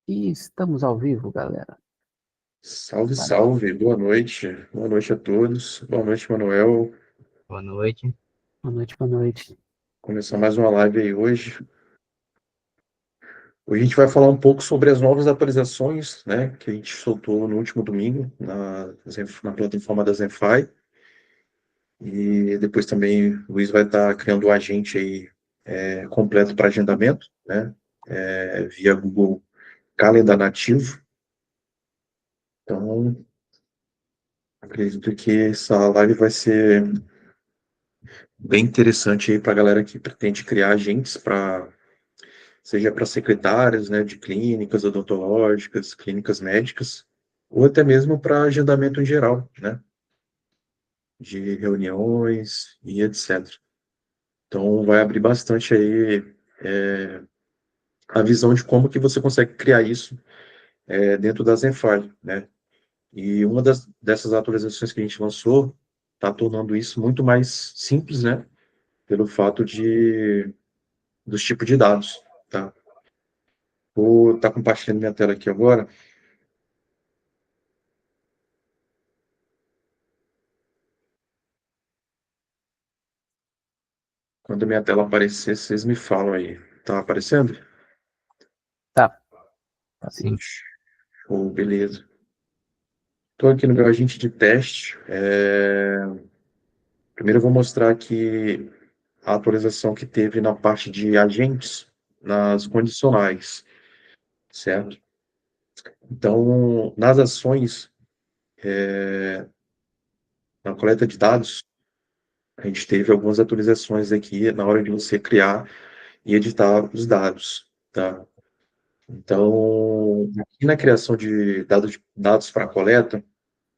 E estamos ao vivo, galera. Salve, Para... salve, boa noite. Boa noite a todos. Boa noite, Manuel. Boa noite. Boa noite, boa noite. Começar mais uma live aí hoje. Hoje a gente vai falar um pouco sobre as novas atualizações, né, que a gente soltou no último domingo na plataforma da Zenfy. E depois também o Luiz vai estar criando o agente aí completo para agendamento, né, via Google Calendar nativo. Então, acredito que essa live vai ser bem interessante aí para a galera que pretende criar agentes para seja para secretárias, né, de clínicas odontológicas, clínicas médicas, ou até mesmo para agendamento em geral, né, de reuniões e etc. Então, vai abrir bastante aí a visão de como que você consegue criar isso dentro da Zenfy, né? E uma dessas atualizações que a gente lançou está tornando isso muito mais simples, né? Pelo fato dos tipos de dados, tá? Vou estar compartilhando minha tela aqui agora. Quando a minha tela aparecer, vocês me falam aí. Tá aparecendo? Tá, tá sim. Sim. Show, beleza. Estou aqui no meu agente de teste. Primeiro eu vou mostrar aqui a atualização que teve na parte de agentes, nas condicionais, certo? Então, nas ações, na coleta de dados, a gente teve algumas atualizações aqui na hora de você criar e editar os dados, tá? Então, aqui na criação de dados para coleta,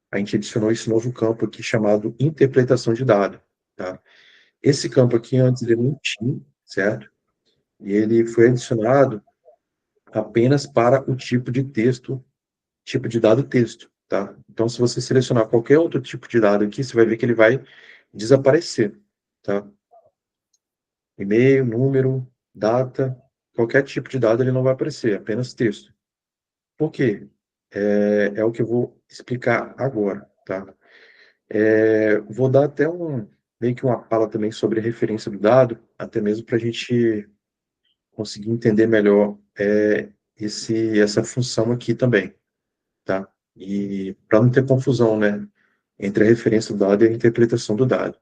a gente adicionou esse novo campo aqui chamado interpretação de dado, tá? Esse campo aqui antes ele não tinha, certo? E ele foi adicionado apenas para o tipo de texto, tipo de dado texto, tá? Então, se você selecionar qualquer outro tipo de dado aqui, você vai ver que ele vai desaparecer, tá? E-mail, número, data, qualquer tipo de dado ele não vai aparecer, apenas texto. Por quê? É o que eu vou explicar agora, tá? Vou dar até meio que uma fala também sobre a referência do dado, até mesmo para a gente conseguir entender melhor essa função aqui também, tá? E para não ter confusão, né, entre a referência do dado e a interpretação do dado.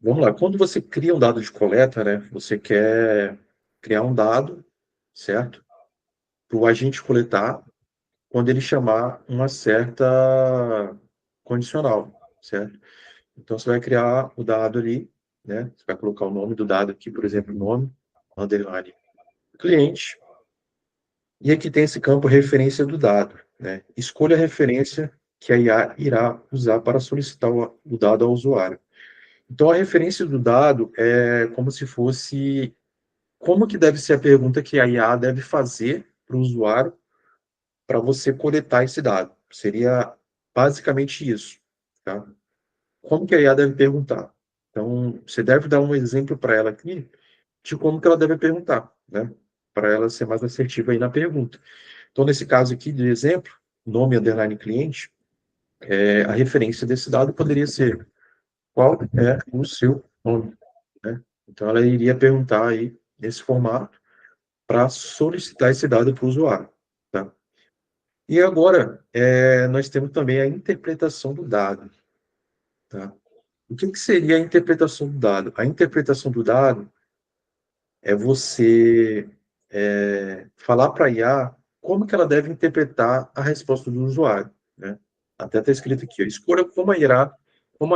Vamos lá, quando você cria um dado de coleta, né, você quer criar um dado, certo? Para o agente coletar quando ele chamar uma certa condicional, certo? Então, você vai criar o dado ali, né? Você vai colocar o nome do dado aqui, por exemplo, nome, underline, cliente. E aqui tem esse campo referência do dado, né? Escolha a referência que a IA irá usar para solicitar o dado ao usuário. Então, a referência do dado é como se fosse como que deve ser a pergunta que a IA deve fazer para o usuário para você coletar esse dado. Seria basicamente isso, tá? Como que a IA deve perguntar? Então, você deve dar um exemplo para ela aqui de como que ela deve perguntar, né? Para ela ser mais assertiva aí na pergunta. Então, nesse caso aqui de exemplo, nome underline cliente, a referência desse dado poderia ser qual é o seu nome, né? Então, ela iria perguntar aí nesse formato para solicitar esse dado para o usuário, tá? E agora, nós temos também a interpretação do dado, tá? O que seria a interpretação do dado? A interpretação do dado é você falar para a IA como que ela deve interpretar a resposta do usuário, né? Até está escrito aqui, ó, escolha como a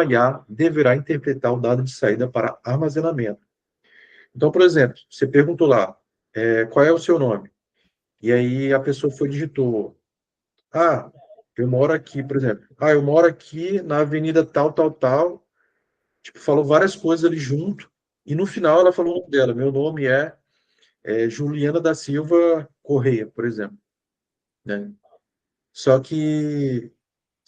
IA deverá interpretar o dado de saída para armazenamento. Então, por exemplo, você perguntou lá, qual é o seu nome? E aí a pessoa foi digitou, ah, eu moro aqui, por exemplo, eu moro aqui na avenida tal, tal, tal, tipo, falou várias coisas ali junto, e no final ela falou o nome dela, meu nome é Juliana da Silva Correia, por exemplo, né? Só que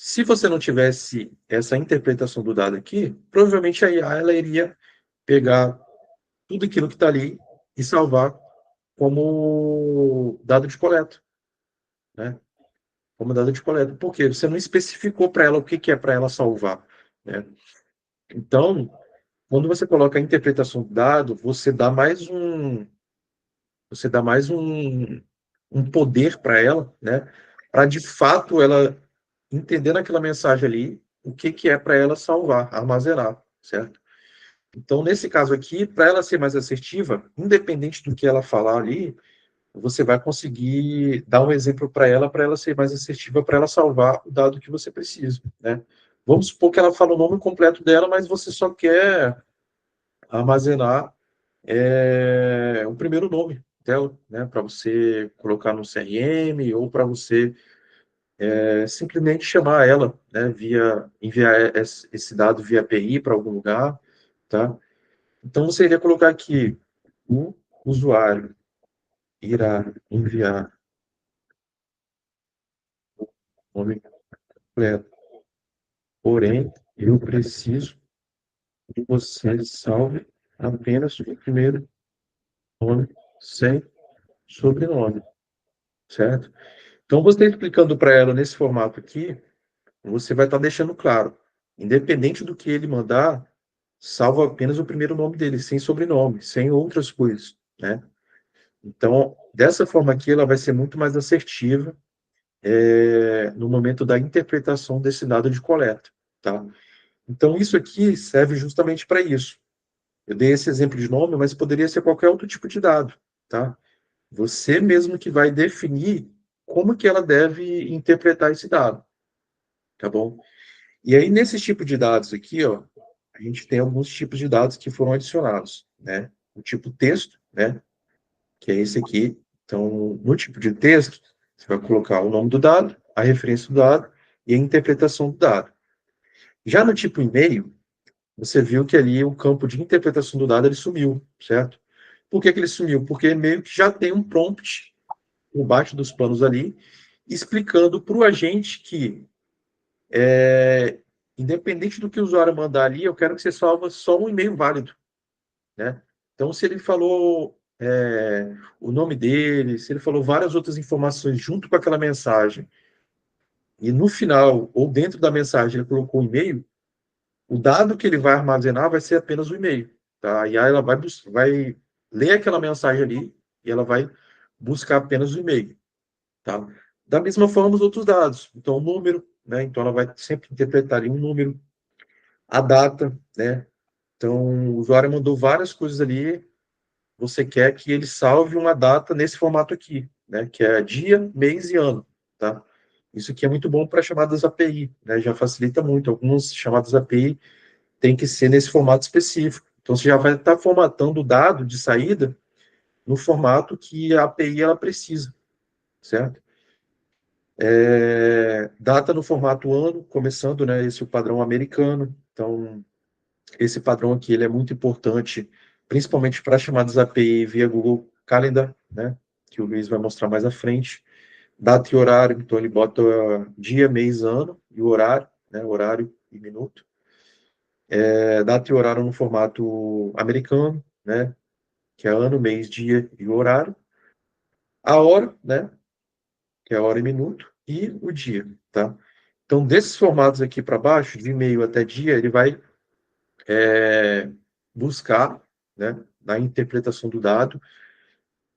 se você não tivesse essa interpretação do dado aqui, provavelmente a IA ela iria pegar tudo aquilo que está ali e salvar como dado de coleta, né? Como dado de coleta. Por quê? Você não especificou para ela o que é para ela salvar, né? Então, quando você coloca a interpretação do dado, você dá mais um poder para ela, né? Para de fato ela entender naquela mensagem ali o que é para ela salvar, armazenar, certo? Então, nesse caso aqui, para ela ser mais assertiva, independente do que ela falar ali, você vai conseguir dar um exemplo para ela ser mais assertiva, para ela salvar o dado que você precisa, né? Vamos supor que ela fala o nome completo dela, mas você só quer armazenar o primeiro nome dela, né? Para você colocar no CRM ou para você simplesmente chamar ela, né? Enviar esse dado via API para algum lugar, tá? Então você iria colocar aqui: o usuário irá enviar o nome completo, porém eu preciso que você salve apenas o primeiro nome sem sobrenome, certo? Então, você explicando para ela nesse formato aqui, você vai estar deixando claro, independente do que ele mandar, salva apenas o primeiro nome dele, sem sobrenome, sem outras coisas, né? Então, dessa forma aqui, ela vai ser muito mais assertiva no momento da interpretação desse dado de coleta, tá? Então, isso aqui serve justamente para isso. Eu dei esse exemplo de nome, mas poderia ser qualquer outro tipo de dado, tá? Você mesmo que vai definir como que ela deve interpretar esse dado, tá bom? E aí, nesse tipo de dados aqui, ó, a gente tem alguns tipos de dados que foram adicionados, né? O tipo texto, né? Que é esse aqui. Então, no tipo de texto, você vai colocar o nome do dado, a referência do dado e a interpretação do dado. Já no tipo e-mail, você viu que ali o campo de interpretação do dado ele sumiu, certo? Por que que ele sumiu? Porque meio que já tem um prompt por baixo dos panos ali, explicando para o agente que, independente do que o usuário mandar ali, eu quero que você salva só um e-mail válido, né? Então, se ele falou o nome dele, se ele falou várias outras informações junto com aquela mensagem, e no final, ou dentro da mensagem, ele colocou o e-mail, o dado que ele vai armazenar vai ser apenas o e-mail, tá? E aí ela vai ler aquela mensagem ali e ela vai buscar apenas o e-mail, tá? Da mesma forma, os outros dados. Então, o número, né? Então, ela vai sempre interpretar ali um número, a data, né? Então, o usuário mandou várias coisas ali, você quer que ele salve uma data nesse formato aqui, né? Que é dia, mês e ano, tá? Isso aqui é muito bom para chamadas API, né? Já facilita muito. Algumas chamadas API tem que ser nesse formato específico. Então, você já vai estar formatando o dado de saída no formato que a API ela precisa, certo? Data no formato ano, começando, né? Esse é o padrão americano. Então, esse padrão aqui ele é muito importante, principalmente para chamadas API via Google Calendar, né? Que o Luiz vai mostrar mais à frente. Data e horário, então ele bota dia, mês, ano e o horário, né? Horário e minuto. Data e horário no formato americano, né? Que é ano, mês, dia e horário. A hora, né? Que é hora e minuto. E o dia, tá? Então, desses formatos aqui para baixo, de e-mail até dia, ele vai buscar, né, na interpretação do dado,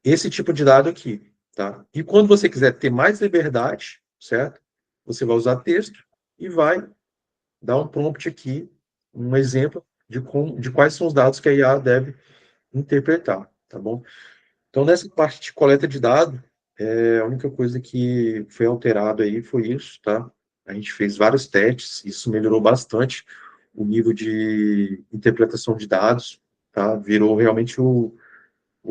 esse tipo de dado aqui, tá? E quando você quiser ter mais liberdade, certo? Você vai usar texto e vai dar um prompt aqui, um exemplo de quais são os dados que a IA deve interpretar, tá bom? Então, nessa parte de coleta de dados, a única coisa que foi alterado aí foi isso, tá? A gente fez vários testes, isso melhorou bastante o nível de interpretação de dados, tá? Virou realmente o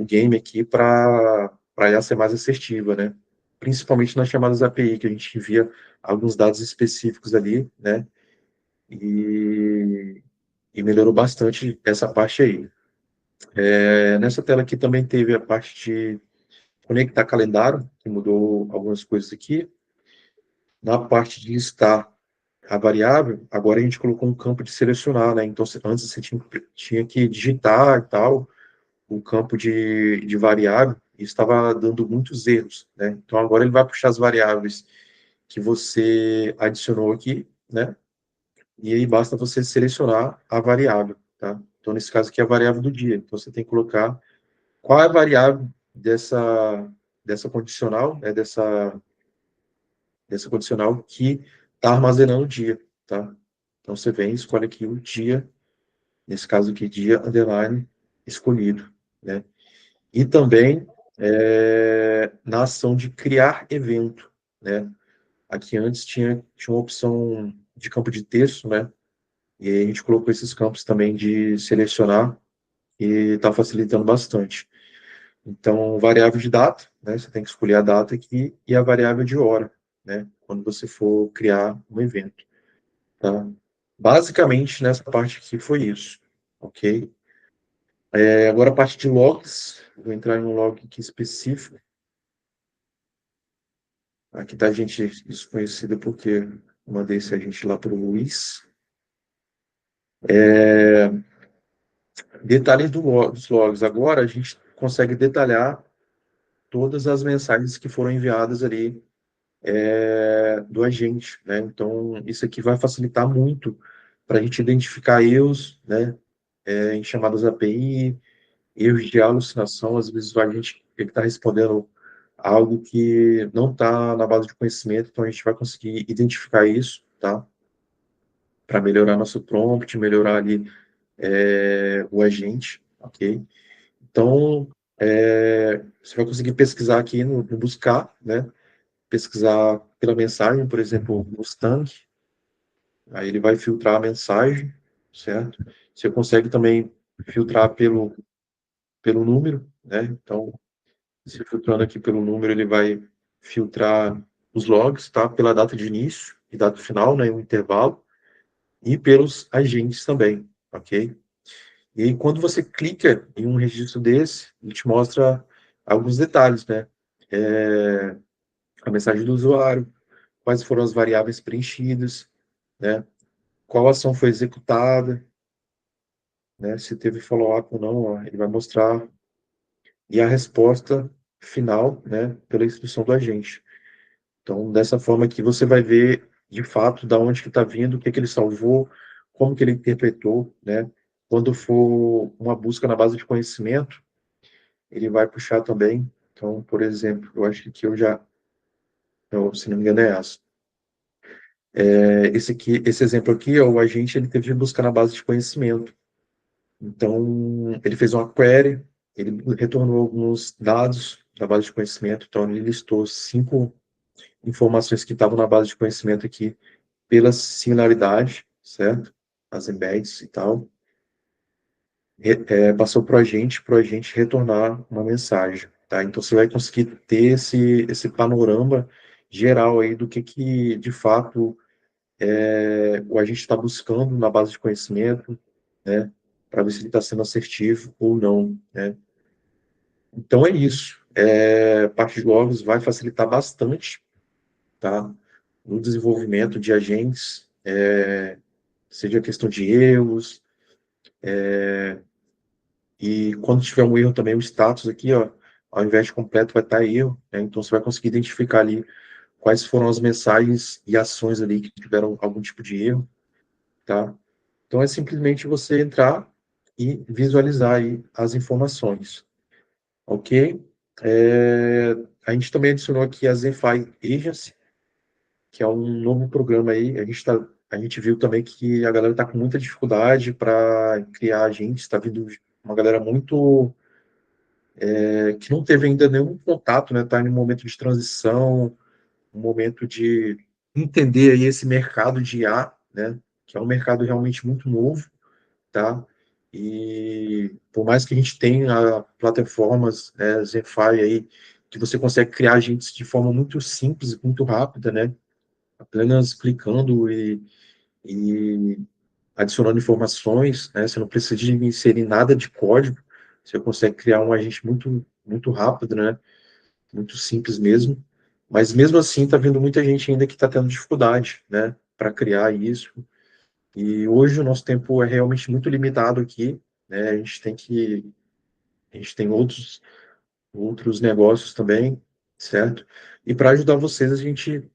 game aqui para IA ser mais assertiva, né? Principalmente nas chamadas API, que a gente envia alguns dados específicos ali, né? E, e melhorou bastante essa parte aí. Nessa tela aqui também teve a parte de conectar calendário, que mudou algumas coisas aqui. Na parte de listar a variável, agora a gente colocou um campo de selecionar, né? Então, antes você tinha que digitar e tal, o campo de variável, e estava dando muitos erros, né? Então agora ele vai puxar as variáveis que você adicionou aqui, né? E aí basta você selecionar a variável, tá? Então nesse caso aqui é a variável do dia. Então você tem que colocar qual é a variável dessa condicional, né? Dessa condicional que está armazenando o dia, tá? Então você vem e escolhe aqui o dia, nesse caso aqui, dia underline escolhido, né? E também na ação de criar evento, né? Aqui antes tinha uma opção de campo de texto, né? E aí a gente colocou esses campos também de selecionar e está facilitando bastante. Então, variável de data, né? Você tem que escolher a data aqui e a variável de hora, né? Quando você for criar um evento, tá? Basicamente, nessa parte aqui foi isso, ok? Agora a parte de logs, vou entrar em um log aqui específico. Aqui tá a gente desconhecida porque mandei esse agente lá para o Luiz. Detalhes dos logs. Agora a gente consegue detalhar todas as mensagens que foram enviadas ali do agente, né? Então, isso aqui vai facilitar muito para a gente identificar erros, né? Em chamadas API, erros de alucinação. Às vezes o agente está respondendo algo que não está na base de conhecimento, então a gente vai conseguir identificar isso, tá? Para melhorar nosso prompt, melhorar ali o agente, ok? Então, você vai conseguir pesquisar aqui no buscar, né? Pesquisar pela mensagem, por exemplo, Mustang, aí ele vai filtrar a mensagem, certo? Você consegue também filtrar pelo número, né? Então, se filtrando aqui pelo número, ele vai filtrar os logs, tá? Pela data de início e data final, né? Um intervalo, e pelos agentes também, ok? E aí, quando você clica em um registro desse, ele te mostra alguns detalhes, né? A mensagem do usuário, quais foram as variáveis preenchidas, né? Qual ação foi executada, né? Se teve follow-up ou não, ó, ele vai mostrar. E a resposta final, né? Pela instrução do agente. Então, dessa forma aqui, você vai ver, de fato, da onde que está vindo, o que que ele salvou, como que ele interpretou, né? Quando for uma busca na base de conhecimento, ele vai puxar também. Então, por exemplo, eu acho que aqui se não me engano, é essa. Esse exemplo aqui, ó, o agente ele teve que buscar na base de conhecimento. Então, ele fez uma query, ele retornou alguns dados da base de conhecimento, então ele listou 5 informações que estavam na base de conhecimento aqui pela similaridade, certo? As embeds e tal. Passou para o agente retornar uma mensagem, tá? Então você vai conseguir ter esse panorama geral aí do que de fato o agente está buscando na base de conhecimento, né? Para ver se ele está sendo assertivo ou não, né? Então é isso. A parte de logs vai facilitar bastante, tá? No desenvolvimento de agentes, seja questão de erros, e quando tiver um erro também, o status aqui, ó, ao invés de completo, vai estar erro, né? Então você vai conseguir identificar ali quais foram as mensagens e ações ali que tiveram algum tipo de erro, tá? Então é simplesmente você entrar e visualizar aí as informações, ok? A gente também adicionou aqui a ZenFi Agency, que é um novo programa aí. A gente viu também que a galera está com muita dificuldade para criar agentes, está vindo uma galera muito que não teve ainda nenhum contato, né? Está em um momento de transição, um momento de entender aí esse mercado de IA, né? Que é um mercado realmente muito novo, tá? E por mais que a gente tenha plataformas, né, ZenFi aí, que você consegue criar agentes de forma muito simples, muito rápida, né? Apenas clicando e adicionando informações, né? Você não precisa de inserir nada de código, você consegue criar um agente muito, muito rápido, né? Muito simples mesmo. Mas mesmo assim, está vindo muita gente ainda que está tendo dificuldade, né? Para criar isso. E hoje o nosso tempo é realmente muito limitado aqui, né? A gente tem outros outros negócios também, certo? E para ajudar vocês, a gente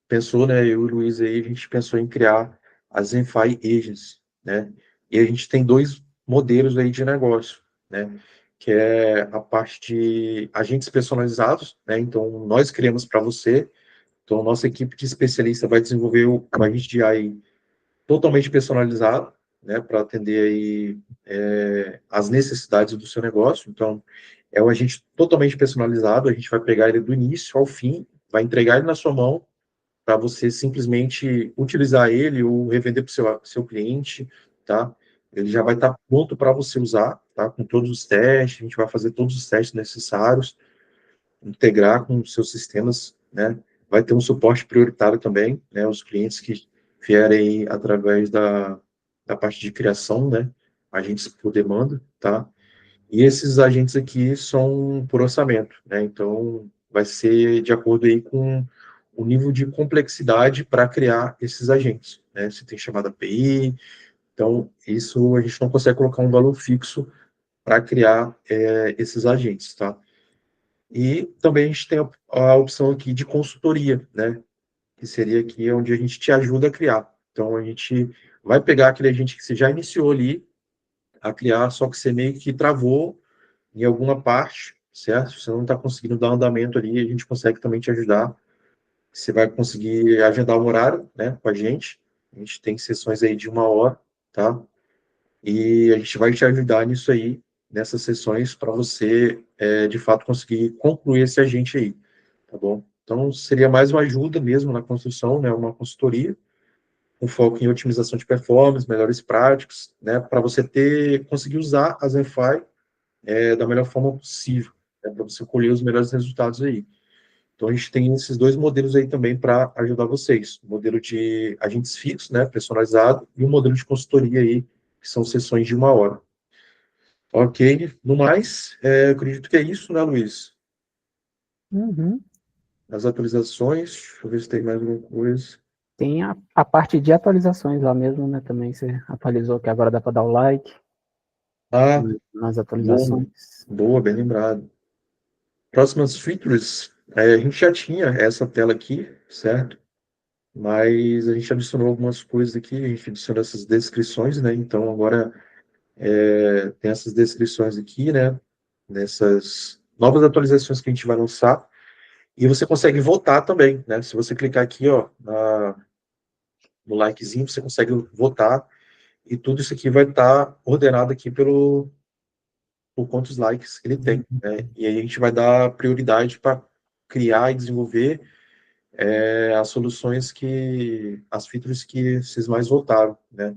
pensou, né, eu e o Luiz aí, a gente pensou em criar a Zenfy Agents, né? E a gente tem dois modelos aí de negócio, né? Que é a parte de agentes personalizados, né? Então, nós criamos para você. Então, nossa equipe de especialista vai desenvolver o agente de AI totalmente personalizado, né? Para atender aí as necessidades do seu negócio. Então, é um agente totalmente personalizado. A gente vai pegar ele do início ao fim, vai entregar ele na sua mão para você simplesmente utilizar ele ou revender para o seu cliente, tá? Ele já vai estar pronto para você usar, tá? Com todos os testes, a gente vai fazer todos os testes necessários, integrar com os seus sistemas, né? Vai ter um suporte prioritário também, né? Os clientes que vierem através da parte de criação, né? Agentes por demanda, tá? E esses agentes aqui são por orçamento, né? Então, vai ser de acordo aí com o nível de complexidade para criar esses agentes, né? Se tem chamada API, então isso a gente não consegue colocar um valor fixo para criar esses agentes, tá? E também a gente tem a opção aqui de consultoria, né? Que seria aqui onde a gente te ajuda a criar. Então, a gente vai pegar aquele agente que você já iniciou ali a criar, só que você meio que travou em alguma parte, certo? Se você não está conseguindo dar andamento ali, a gente consegue também te ajudar. Você vai conseguir agendar um horário, né, com a gente. A gente tem sessões aí de 1 hora, tá? E a gente vai te ajudar nisso aí, nessas sessões, para você, de fato, conseguir concluir esse agente aí, tá bom? Então, seria mais uma ajuda mesmo na construção, né, uma consultoria, com foco em otimização de performance, melhores práticas, né, para você conseguir usar a Zenfy da melhor forma possível, né, para você colher os melhores resultados aí. Então, a gente tem esses dois modelos aí também para ajudar vocês. O modelo de agentes fixos, né, personalizado, e o modelo de consultoria aí, que são sessões de 1 hora. Ok, no mais, acredito que é isso, né, Luiz? Uhum. As atualizações, deixa eu ver se tem mais alguma coisa. Tem a parte de atualizações lá mesmo, né? Também você atualizou que agora dá para dar o like Ah, nas boa, atualizações. boa, bem lembrado. Próximas features, a gente já tinha essa tela aqui, certo? Mas a gente adicionou algumas coisas aqui, a gente adicionou essas descrições, né? Então agora tem essas descrições aqui, né? Nessas novas atualizações que a gente vai lançar. E você consegue votar também, né? Se você clicar aqui, ó, no likezinho, você consegue votar e tudo isso aqui vai estar ordenado aqui por quantos likes ele tem, né? E aí a gente vai dar prioridade para criar e desenvolver as soluções as features que vocês mais votaram, né?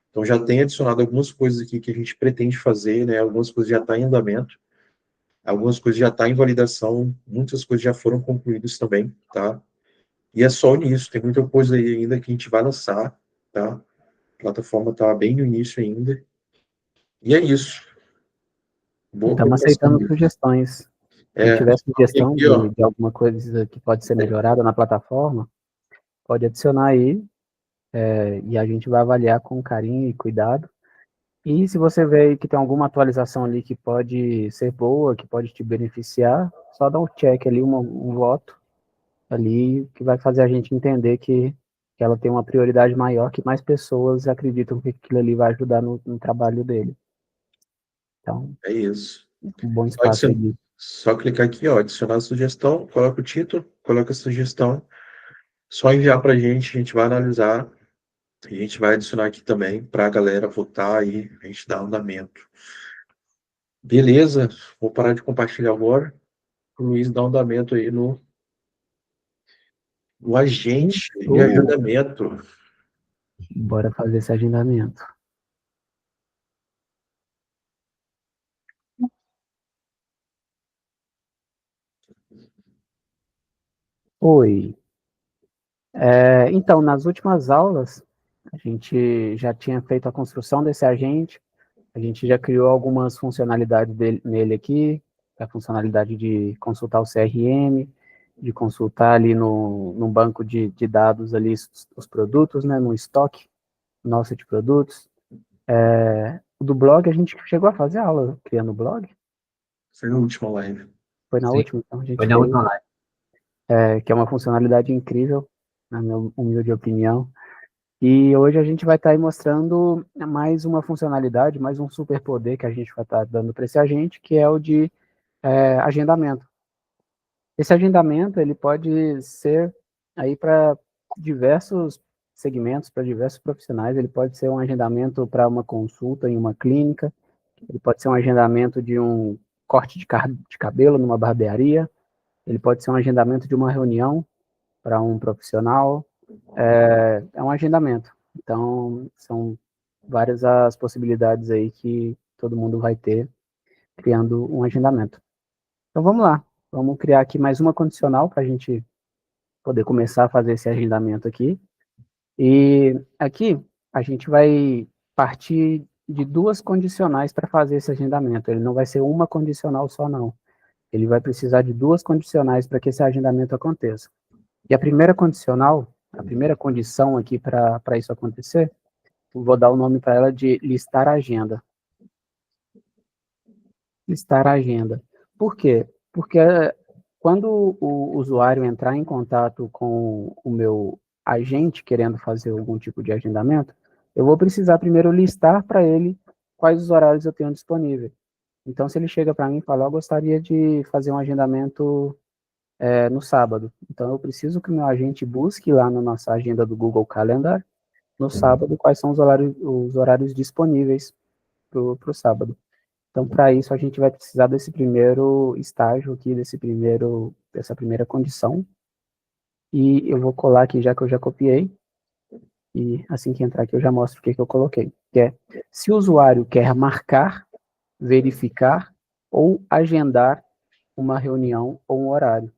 Então já tem adicionado algumas coisas aqui que a gente pretende fazer, né? Algumas coisas já estão em andamento, algumas coisas já estão em validação, muitas coisas já foram concluídas também, tá? E é só nisso, tem muita coisa aí ainda que a gente vai lançar, tá? A plataforma está bem no início ainda. E é isso. E Boa estamos colocação. aceitando sugestões. Quem É, tiver sugestão aqui, ó. de alguma coisa que pode ser melhorada na plataforma, pode adicionar aí, e a gente vai avaliar com carinho e cuidado. E se você vê aí que tem alguma atualização ali que pode ser boa, que pode te beneficiar, só dá um check ali, um voto ali, que vai fazer a gente entender que ela tem uma prioridade maior, que mais pessoas acreditam que aquilo ali vai ajudar no trabalho dele. Então, É isso. um bom Só, espaço adicion... ali. Só clicar aqui, ó, adicionar a sugestão, coloca o título, coloca a sugestão, só enviar para a gente vai analisar e a gente vai adicionar aqui também para a galera votar e a gente dar andamento. Beleza, vou parar de compartilhar agora. O Luiz dá andamento aí no agente de Show! agendamento. Bora fazer esse agendamento. Oi. Então, nas últimas aulas, a gente já tinha feito a construção desse agente, a gente já criou algumas funcionalidades nele aqui, a funcionalidade de consultar o CRM, de consultar ali no banco de dados ali os produtos, né, no estoque nosso de produtos. O do blog, a gente chegou a fazer aula criando blog? Foi na última live. Foi na Sim, última, então a gente foi na fez, última live. que é uma funcionalidade incrível, na minha humilde opinião. E hoje a gente vai estar aí mostrando mais uma funcionalidade, mais um superpoder que a gente vai estar dando para esse agente, que é o de agendamento. Esse agendamento ele pode ser aí para diversos segmentos, para diversos profissionais. Ele pode ser um agendamento para uma consulta em uma clínica, ele pode ser um agendamento de um corte de cabelo numa barbearia, ele pode ser um agendamento de uma reunião para um profissional, é um agendamento. Então, são várias as possibilidades aí que todo mundo vai ter criando um agendamento. Então, vamos lá. Vamos criar aqui mais uma condicional para a gente poder começar a fazer esse agendamento aqui. E aqui a gente vai partir de duas condicionais para fazer esse agendamento. Ele não vai ser uma condicional só, não. Ele vai precisar de duas condicionais para que esse agendamento aconteça. E a primeira condicional, a primeira condição aqui para isso acontecer, eu vou dar o nome para ela de listar agenda. Listar agenda. Por quê? Porque quando o usuário entrar em contato com o meu agente querendo fazer algum tipo de agendamento, eu vou precisar primeiro listar para ele quais os horários eu tenho disponível. Então, se ele chega para mim e fala, eu gostaria de fazer um agendamento no sábado. Então, eu preciso que o meu agente busque lá na nossa agenda do Google Calendar, no sábado, quais são os horários disponíveis para o sábado. Então, para isso, a gente vai precisar desse primeiro estágio aqui, dessa primeira condição. E eu vou colar aqui, já que eu já copiei. E assim que entrar aqui, eu já mostro o que eu coloquei. Que é, se o usuário quer marcar, verificar ou agendar uma reunião ou um horário.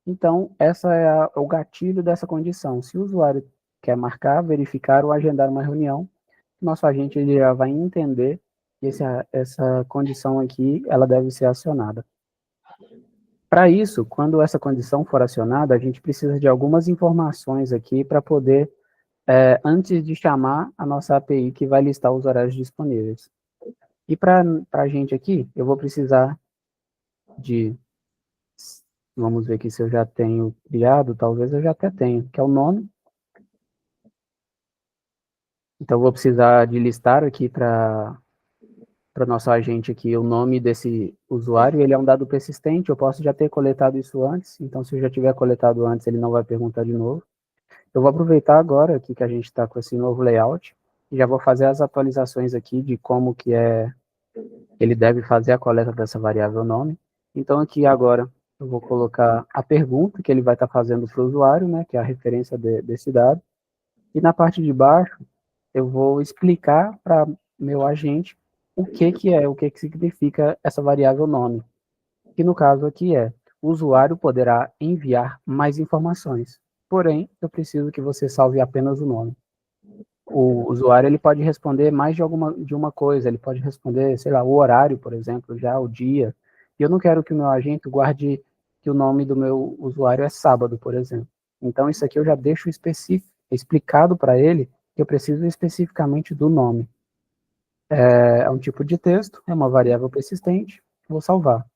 Então, essa é o gatilho dessa condição. Se o usuário quer marcar, verificar ou agendar uma reunião, nosso agente ele já vai entender que essa condição aqui ela deve ser acionada. Para isso, quando essa condição for acionada, a gente precisa de algumas informações aqui para poder, antes de chamar a nossa API que vai listar os horários disponíveis. E para a gente aqui, eu vou precisar de, vamos ver aqui se eu já tenho criado, talvez eu já até tenha, que é o nome. Então, eu vou precisar de listar aqui para nosso agente aqui o nome desse usuário. Ele é um dado persistente, eu posso já ter coletado isso antes, então se eu já tiver coletado antes, ele não vai perguntar de novo. Eu vou aproveitar agora aqui que a gente está com esse novo layout, e já vou fazer as atualizações aqui de como que ele deve fazer a coleta dessa variável nome. Então, aqui agora, eu vou colocar a pergunta que ele vai estar fazendo para o usuário, né, que é a referência desse dado, e na parte de baixo, eu vou explicar para meu agente o que significa essa variável nome, que no caso aqui o usuário poderá enviar mais informações, porém, eu preciso que você salve apenas o nome. O usuário ele pode responder mais de uma coisa, ele pode responder, sei lá, o horário, por exemplo, já o dia, e eu não quero que o meu agente guarde que o nome do meu usuário é sábado, por exemplo. Então, isso aqui eu já deixo explicado para ele que eu preciso especificamente do nome. É um tipo de texto, é uma variável persistente, vou salvar.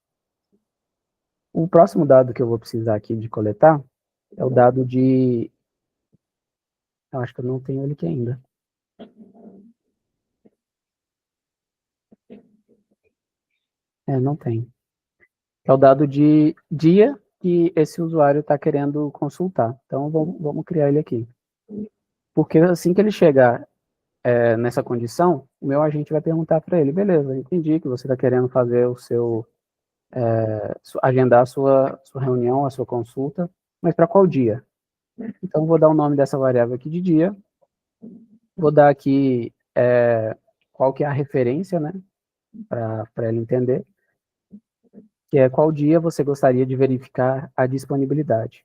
O próximo dado que eu vou precisar aqui de coletar é o dado de... Eu acho que eu não tenho ele aqui ainda. Não tem. É o dado de dia que esse usuário está querendo consultar. Então, vamos criar ele aqui. Porque assim que ele chegar nessa condição, o meu agente vai perguntar para ele, beleza, entendi que você está querendo fazer o seu... agendar a sua reunião, a sua consulta, mas para qual dia? Então, vou dar o nome dessa variável aqui de dia, vou dar aqui qual que é a referência, né, para ele entender, que é qual dia você gostaria de verificar a disponibilidade.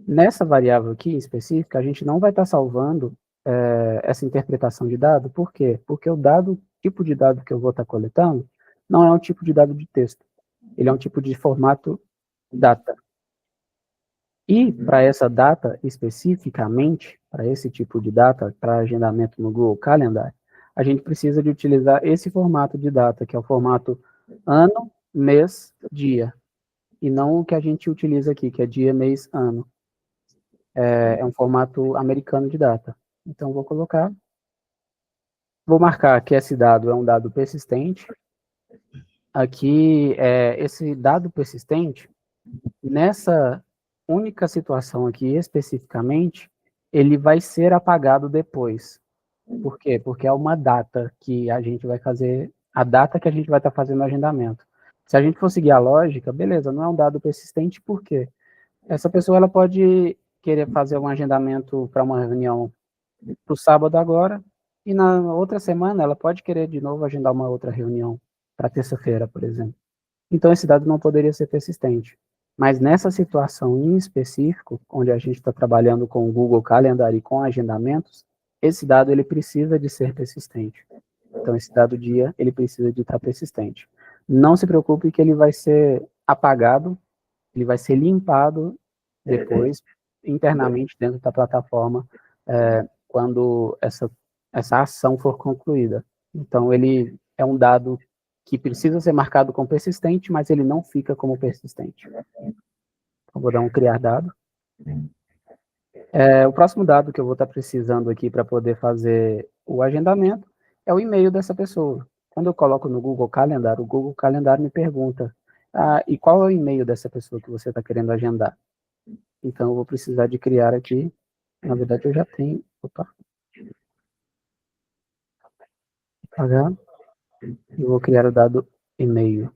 Nessa variável aqui, em específica, a gente não vai estar salvando essa interpretação de dado, por quê? Porque o tipo de dado que eu vou estar coletando não é um tipo de dado de texto, ele é um tipo de formato data. E para essa data especificamente, para esse tipo de data, para agendamento no Google Calendar, a gente precisa de utilizar esse formato de data, que é o formato ano mês, dia. E não o que a gente utiliza aqui, que é dia, mês, ano. É um formato americano de data. Então, vou marcar que esse dado é um dado persistente. Aqui, esse dado persistente, nessa única situação aqui especificamente, ele vai ser apagado depois. Por quê? Porque é uma data que a gente vai fazer, a data que a gente vai estar fazendo o agendamento. Se a gente for seguir a lógica, beleza, não é um dado persistente, por quê? Essa pessoa ela pode querer fazer um agendamento para uma reunião para o sábado agora, e na outra semana ela pode querer de novo agendar uma outra reunião para terça-feira, por exemplo. Então esse dado não poderia ser persistente. Mas nessa situação em específico, onde a gente está trabalhando com o Google Calendar e com agendamentos, esse dado ele precisa de ser persistente. Então esse dado dia ele precisa de estar persistente. Não se preocupe que ele vai ser apagado, ele vai ser limpado depois internamente dentro da plataforma quando essa ação for concluída. Então ele é um dado que precisa ser marcado como persistente, mas ele não fica como persistente. Então, vou dar um criar dado. O próximo dado que eu vou estar precisando aqui para poder fazer o agendamento é o e-mail dessa pessoa. Quando eu coloco no Google Calendar, o Google Calendar me pergunta, e qual é o e-mail dessa pessoa que você está querendo agendar? Então, eu vou precisar de criar aqui, na verdade eu já tenho, apagar, e vou criar o dado e-mail.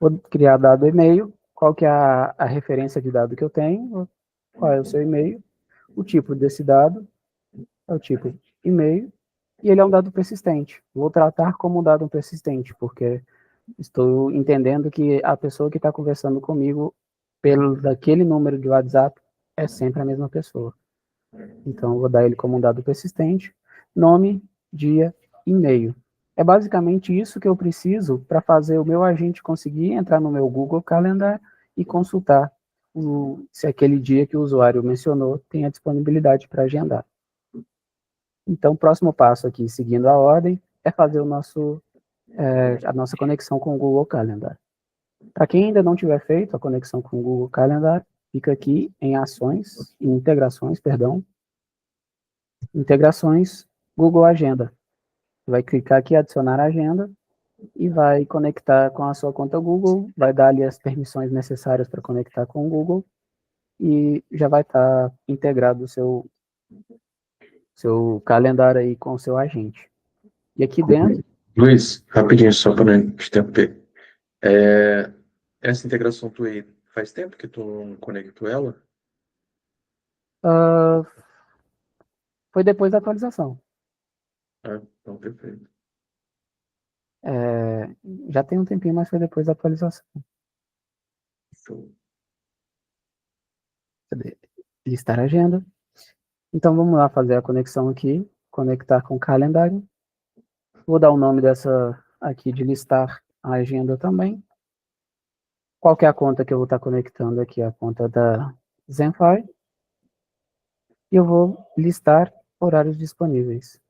Vou criar dado e-mail, qual que é a referência de dado que eu tenho, qual é o seu e-mail, o tipo desse dado, é o tipo e-mail, e ele é um dado persistente. Vou tratar como um dado persistente, porque estou entendendo que a pessoa que está conversando comigo pelo daquele número de WhatsApp é sempre a mesma pessoa. Então, eu vou dar ele como um dado persistente, nome, dia, e-mail. É basicamente isso que eu preciso para fazer o meu agente conseguir entrar no meu Google Calendar e consultar se aquele dia que o usuário mencionou tem a disponibilidade para agendar. Então, o próximo passo aqui, seguindo a ordem, é fazer a nossa conexão com o Google Calendar. Para quem ainda não tiver feito a conexão com o Google Calendar, fica aqui em integrações, Google Agenda. Vai clicar aqui, adicionar agenda, e vai conectar com a sua conta Google, vai dar ali as permissões necessárias para conectar com o Google, e já vai estar integrado o seu calendário aí com o seu agente. E aqui dentro... Luiz, rapidinho, só para não interromper. Essa integração tu aí, faz tempo que tu não conectou ela? Foi depois da atualização. Então, perfeito. Já tem um tempinho, mas foi depois da atualização. Show. Cadê? Listar agenda. Então, vamos lá fazer a conexão aqui, conectar com o calendário. Vou dar o nome dessa aqui de listar a agenda também. Qual que é a conta que eu vou estar conectando aqui? A conta da Zenfy. E eu vou listar horários disponíveis.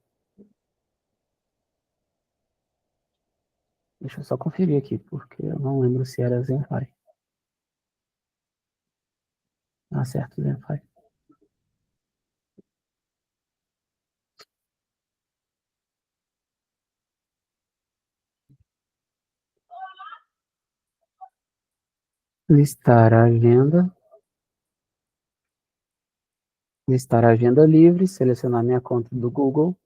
Deixa eu só conferir aqui, porque eu não lembro se era Zenfy. Certo, Zenfy. Listar a agenda. Listar a agenda livre, selecionar minha conta do Google,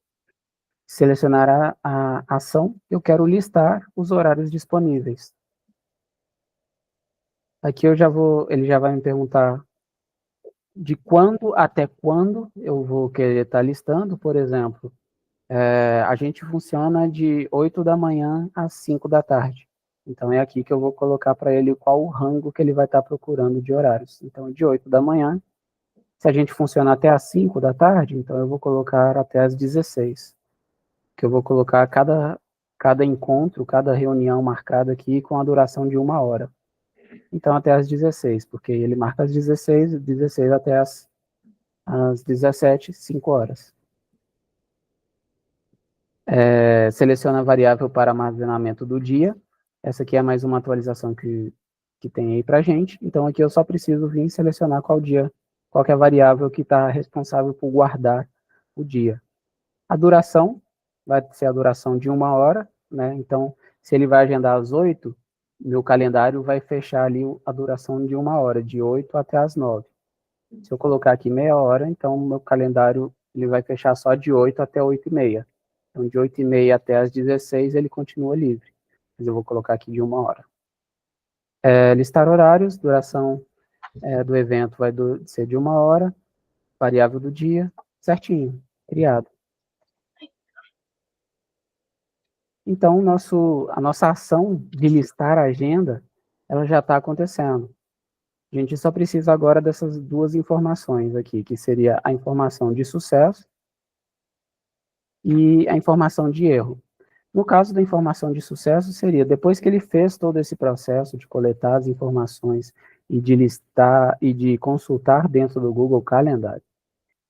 selecionar a ação, eu quero listar os horários disponíveis. Aqui ele já vai me perguntar de quando até quando eu vou querer estar listando, por exemplo, a gente funciona de 8 da manhã às 5 da tarde. Então é aqui que eu vou colocar para ele qual o rango que ele vai estar procurando de horários. Então, de 8 da manhã, se a gente funciona até às 5 da tarde, então eu vou colocar até às 16. Que eu vou colocar cada encontro, cada reunião marcada aqui com a duração de 1 hora. Então, até às 16, porque ele marca às 16 até às 17, 5 horas. Seleciona a variável para armazenamento do dia. Essa aqui é mais uma atualização que tem aí para a gente. Então, aqui eu só preciso vir selecionar qual dia, qual que é a variável que está responsável por guardar o dia. A duração vai ser a duração de 1 hora, né? Então, se ele vai agendar às 8, meu calendário vai fechar ali a duração de 1 hora, de 8 até às 9. Se eu colocar aqui meia hora, então meu calendário ele vai fechar só de 8 até 8h30. Então, de 8h30 até às 16 ele continua livre. Mas eu vou colocar aqui de 1 hora. Listar horários, duração do evento vai ser de 1 hora, variável do dia, certinho, criado. Então, a nossa ação de listar a agenda, ela já está acontecendo. A gente só precisa agora dessas duas informações aqui, que seria a informação de sucesso e a informação de erro. No caso da informação de sucesso, seria depois que ele fez todo esse processo de coletar as informações e de listar e de consultar dentro do Google Calendar,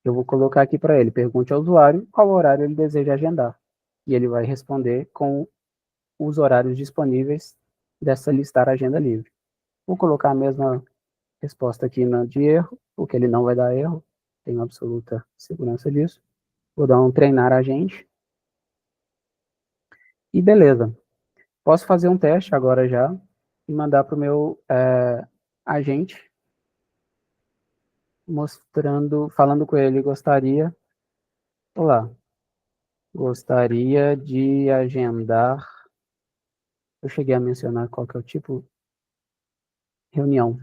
eu vou colocar aqui para ele, pergunte ao usuário qual horário ele deseja agendar. E ele vai responder com os horários disponíveis dessa listar agenda livre. Vou colocar a mesma resposta aqui na de erro, porque ele não vai dar erro, tenho absoluta segurança disso. Vou dar um treinar agente. E beleza. Posso fazer um teste agora já e mandar para o meu agente, mostrando, falando com ele, gostaria de agendar, eu cheguei a mencionar qual que é o tipo, reunião,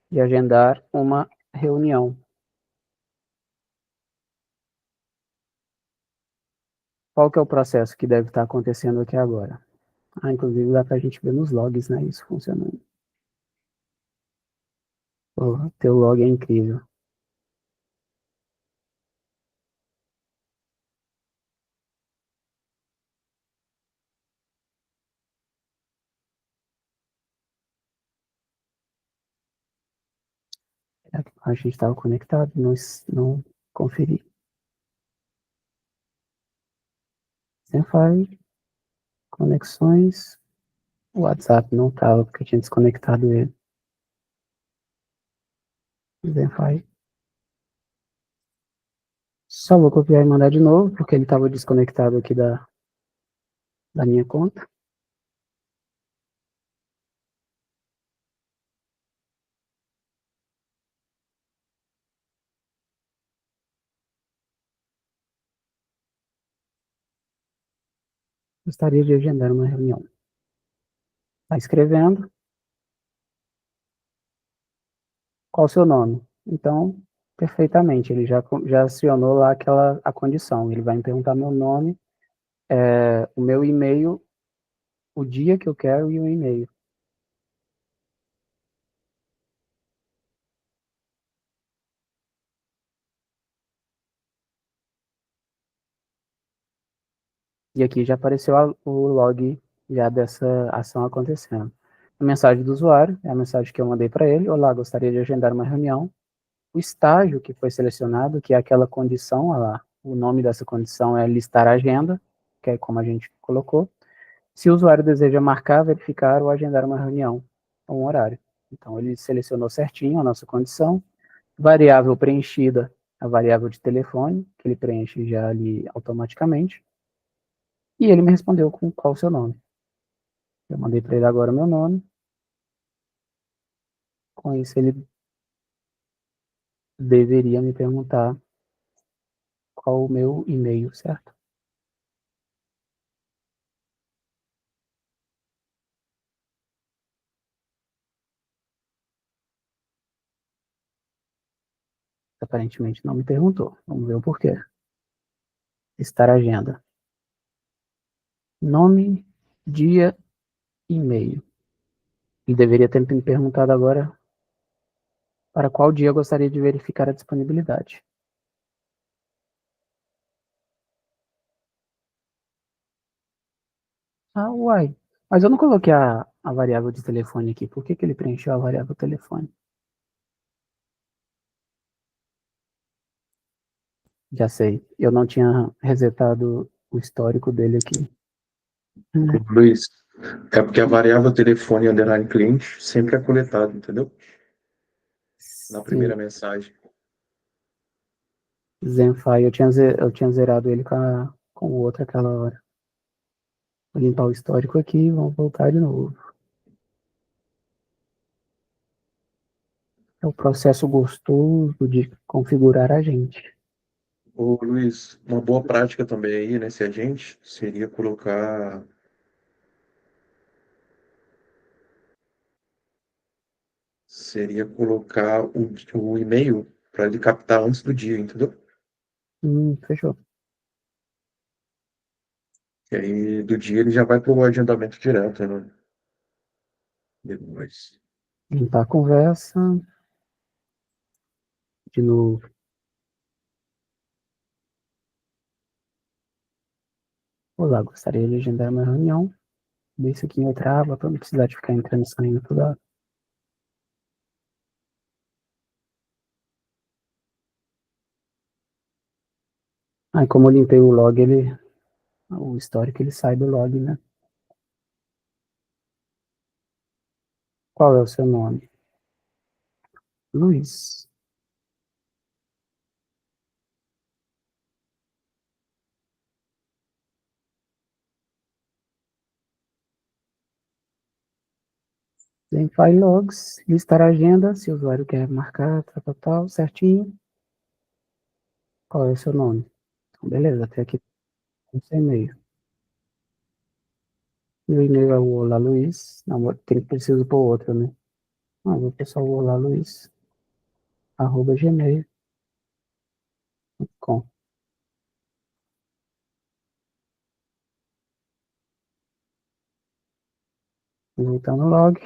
de agendar uma reunião. Qual que é o processo que deve estar acontecendo aqui agora? Inclusive dá para a gente ver nos logs, né, isso funcionando. Teu log é incrível. A gente estava conectado, não conferi. Zenfy, conexões, o WhatsApp não estava, porque eu tinha desconectado ele. Zenfy. Só vou copiar e mandar de novo, porque ele estava desconectado aqui da minha conta. Gostaria de agendar uma reunião. Está escrevendo. Qual o seu nome? Então, perfeitamente, ele já acionou lá a condição. Ele vai me perguntar meu nome, o meu e-mail, o dia que eu quero e o e-mail. E aqui já apareceu o log já dessa ação acontecendo. A mensagem do usuário é a mensagem que eu mandei para ele. Olá, gostaria de agendar uma reunião. O estágio que foi selecionado, que é aquela condição, olha lá, o nome dessa condição é listar a agenda, que é como a gente colocou. Se o usuário deseja marcar, verificar ou agendar uma reunião, ou um horário. Então, ele selecionou certinho a nossa condição. Variável preenchida, a variável de telefone, que ele preenche já ali automaticamente. E ele me respondeu com qual o seu nome. Eu mandei para ele agora o meu nome. Com isso, ele deveria me perguntar qual o meu e-mail, certo? Aparentemente não me perguntou. Vamos ver o porquê. Estar agenda. Nome, dia, e-mail. Ele deveria ter me perguntado agora para qual dia eu gostaria de verificar a disponibilidade. Uai. Mas eu não coloquei a variável de telefone aqui. Por que ele preencheu a variável telefone? Já sei. Eu não tinha resetado o histórico dele aqui. Luiz, é porque a variável telefone underline cliente sempre é coletada, entendeu? Na Sim, primeira mensagem. Zenfy, eu tinha zerado ele com o outro aquela hora. Vou limpar o histórico aqui e vamos voltar de novo. É o processo gostoso de configurar a gente. Ô, Luiz, uma boa prática também aí nesse agente seria colocar o e-mail para ele captar antes do dia, entendeu? Fechou. E aí do dia ele já vai pro agendamento direto, né? Depois. Limpar a conversa. De novo. Olá, gostaria de agendar uma reunião. Deixa aqui em outra aba para não precisar de ficar entrando e saindo toda hora. Aí, como eu limpei o log, o histórico, ele sai do log, né? Qual é o seu nome? Luiz. Em File Logs, listar a agenda, se o usuário quer marcar, tal, certinho. Qual é o seu nome? Então, beleza, até aqui tem seu e-mail. Meu e-mail é o Olá Luiz. Não, preciso pôr outro, né? Não, vou pôr só o Olá Luiz, @gmail.com. Voltando no log.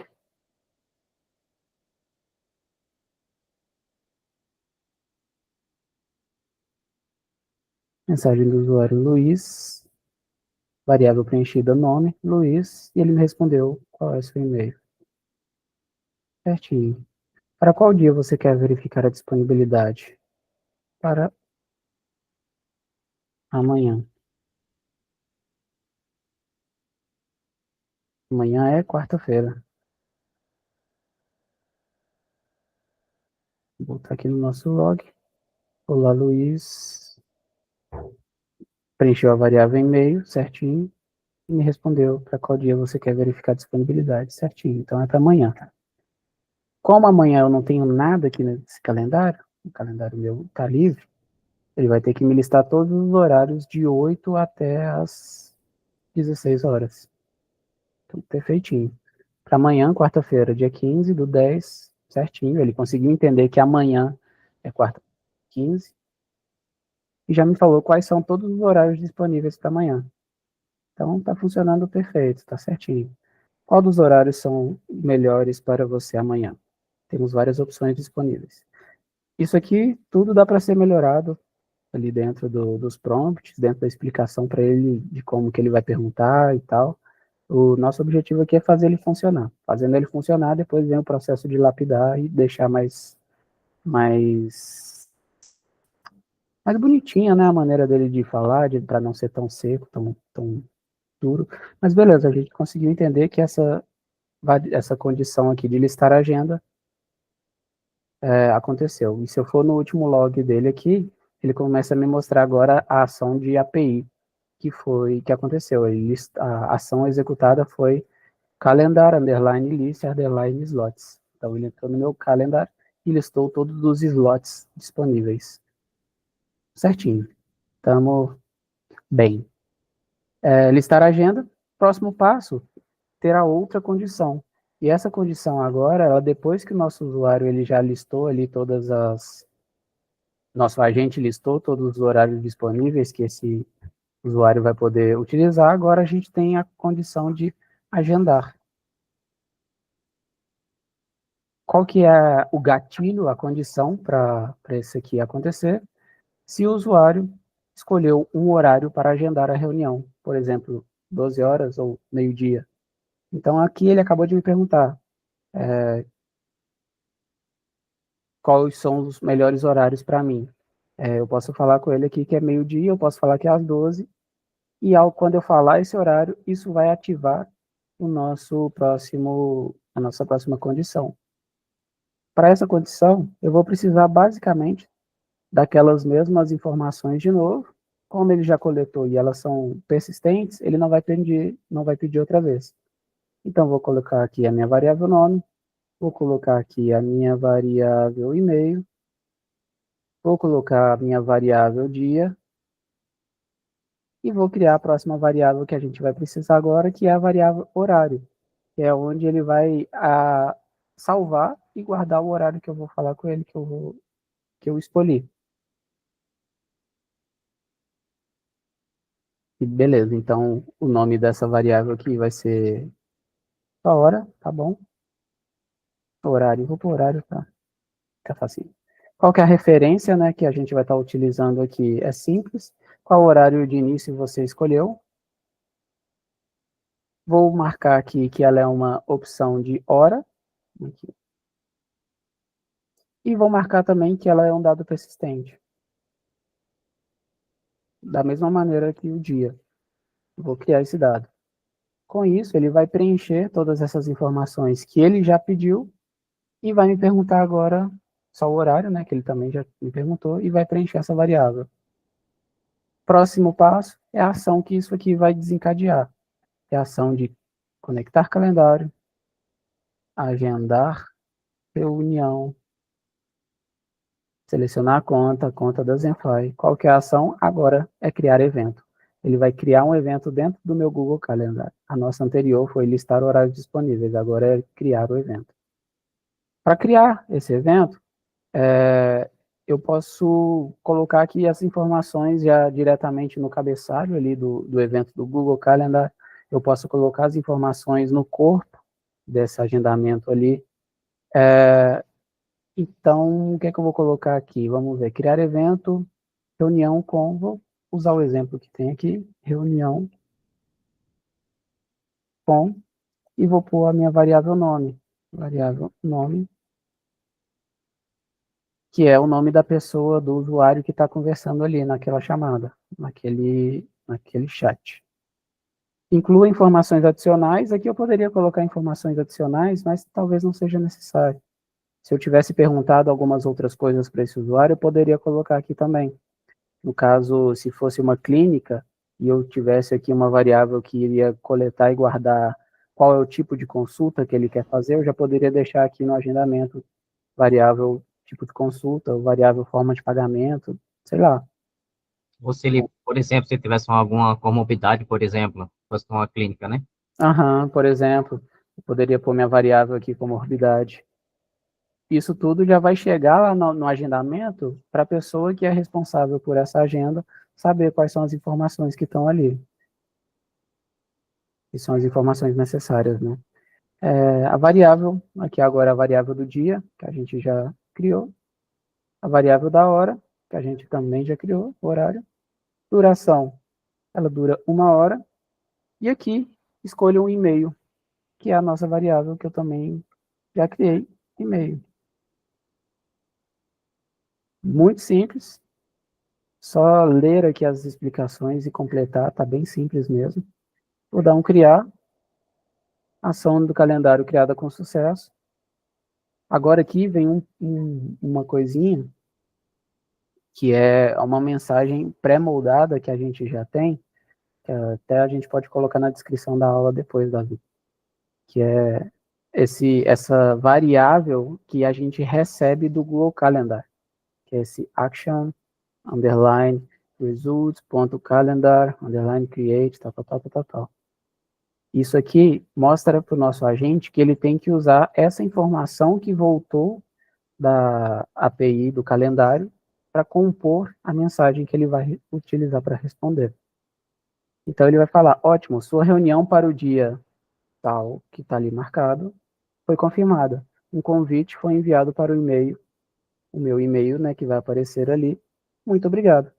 Mensagem do usuário Luiz. Variável preenchida nome, Luiz. E ele me respondeu qual é o seu e-mail. Certinho. Para qual dia você quer verificar a disponibilidade? Para amanhã. Amanhã é quarta-feira. Vou botar aqui no nosso log. Olá, Luiz. Preencheu a variável e-mail, certinho. E me respondeu para qual dia você quer verificar a disponibilidade, certinho. Então é para amanhã. Como amanhã eu não tenho nada aqui nesse calendário, o calendário meu está livre, ele vai ter que me listar todos os horários de 8 até as 16 horas. Então, perfeitinho. Para amanhã, quarta-feira, dia 15 do 10, certinho. Ele conseguiu entender que amanhã é quarta 15 e já me falou quais são todos os horários disponíveis para amanhã. Então, está funcionando perfeito, está certinho. Qual dos horários são melhores para você amanhã? Temos várias opções disponíveis. Isso aqui tudo dá para ser melhorado ali dentro dos prompts, dentro da explicação para ele de como que ele vai perguntar e tal. O nosso objetivo aqui é fazer ele funcionar. Fazendo ele funcionar, depois vem o processo de lapidar e deixar mais, mais bonitinha, né, a maneira dele de falar, para não ser tão seco, tão duro. Mas beleza, a gente conseguiu entender que essa condição aqui de listar a agenda aconteceu. E se eu for no último log dele aqui, ele começa a me mostrar agora a ação de API que aconteceu. A ação executada foi calendar, underline list, underline slots. Então ele entrou no meu calendar e listou todos os slots disponíveis. Certinho. Estamos bem. Listar a agenda. Próximo passo, terá outra condição. E essa condição agora, ela, depois que o nosso usuário ele já listou ali nosso agente listou todos os horários disponíveis que esse usuário vai poder utilizar, agora a gente tem a condição de agendar. Qual que é o gatilho, a condição para isso aqui acontecer? Se o usuário escolheu um horário para agendar a reunião, por exemplo, 12 horas ou meio-dia. Então aqui ele acabou de me perguntar quais são os melhores horários para mim. Eu posso falar com ele aqui que é meio-dia, eu posso falar que é às 12, e quando eu falar esse horário, isso vai ativar a nossa próxima condição. Para essa condição, eu vou precisar basicamente daquelas mesmas informações de novo. Como ele já coletou e elas são persistentes, ele não vai pedir outra vez. Então, vou colocar aqui a minha variável nome, vou colocar aqui a minha variável e-mail, vou colocar a minha variável dia, e vou criar a próxima variável que a gente vai precisar agora, que é a variável horário, que é onde ele vai salvar e guardar o horário que eu vou falar com ele, que eu escolhi. E beleza, então o nome dessa variável aqui vai ser a hora, tá bom? Horário, vou por horário, tá? Fica fácil. Qual que é a referência, né, que a gente vai estar utilizando aqui? É simples. Qual horário de início você escolheu? Vou marcar aqui que ela é uma opção de hora. Aqui. E vou marcar também que ela é um dado persistente. Da mesma maneira que o dia. Vou criar esse dado. Com isso, ele vai preencher todas essas informações que ele já pediu e vai me perguntar agora só o horário, né, que ele também já me perguntou, e vai preencher essa variável. Próximo passo é a ação que isso aqui vai desencadear. É a ação de conectar calendário, agendar reunião, selecionar a conta da Zenfy. Qual que é a ação? Agora é criar evento. Ele vai criar um evento dentro do meu Google Calendar. A nossa anterior foi listar horários disponíveis, agora é criar o evento. Para criar esse evento, eu posso colocar aqui as informações já diretamente no cabeçalho ali do evento do Google Calendar. Eu posso colocar as informações no corpo desse agendamento ali. Então, o que é que eu vou colocar aqui? Vamos ver, criar evento, reunião com, vou usar o exemplo que tem aqui, reunião com, e vou pôr a minha variável nome, que é o nome da pessoa, do usuário que está conversando ali naquela chamada, naquele chat. Inclua informações adicionais, aqui eu poderia colocar informações adicionais, mas talvez não seja necessário. Se eu tivesse perguntado algumas outras coisas para esse usuário, eu poderia colocar aqui também. No caso, se fosse uma clínica, e eu tivesse aqui uma variável que iria coletar e guardar qual é o tipo de consulta que ele quer fazer, eu já poderia deixar aqui no agendamento variável tipo de consulta, ou variável forma de pagamento, sei lá. Ou se ele, por exemplo, se tivesse alguma comorbidade, por exemplo, fosse uma clínica, né? Aham, por exemplo, eu poderia pôr minha variável aqui como morbidade. Isso tudo já vai chegar lá no agendamento para a pessoa que é responsável por essa agenda saber quais são as informações que estão ali. Que são as informações necessárias, né? A variável, aqui agora é a variável do dia, que a gente já criou. A variável da hora, que a gente também já criou, o horário. Duração, ela dura 1 hora. E aqui, escolha um e-mail, que é a nossa variável, que eu também já criei, e-mail. Muito simples. Só ler aqui as explicações e completar, tá bem simples mesmo. Vou dar um criar. Ação do calendário criada com sucesso. Agora aqui vem uma coisinha, que é uma mensagem pré-moldada que a gente já tem, que até a gente pode colocar na descrição da aula depois, Davi, que é essa variável que a gente recebe do Google Calendar, que é esse action, underline, results.calendar, underline, create, tal. Isso aqui mostra para o nosso agente que ele tem que usar essa informação que voltou da API do calendário para compor a mensagem que ele vai utilizar para responder. Então ele vai falar, ótimo, sua reunião para o dia tal, que está ali marcado, foi confirmada. Um convite foi enviado para o meu e-mail, né, que vai aparecer ali. Muito obrigado.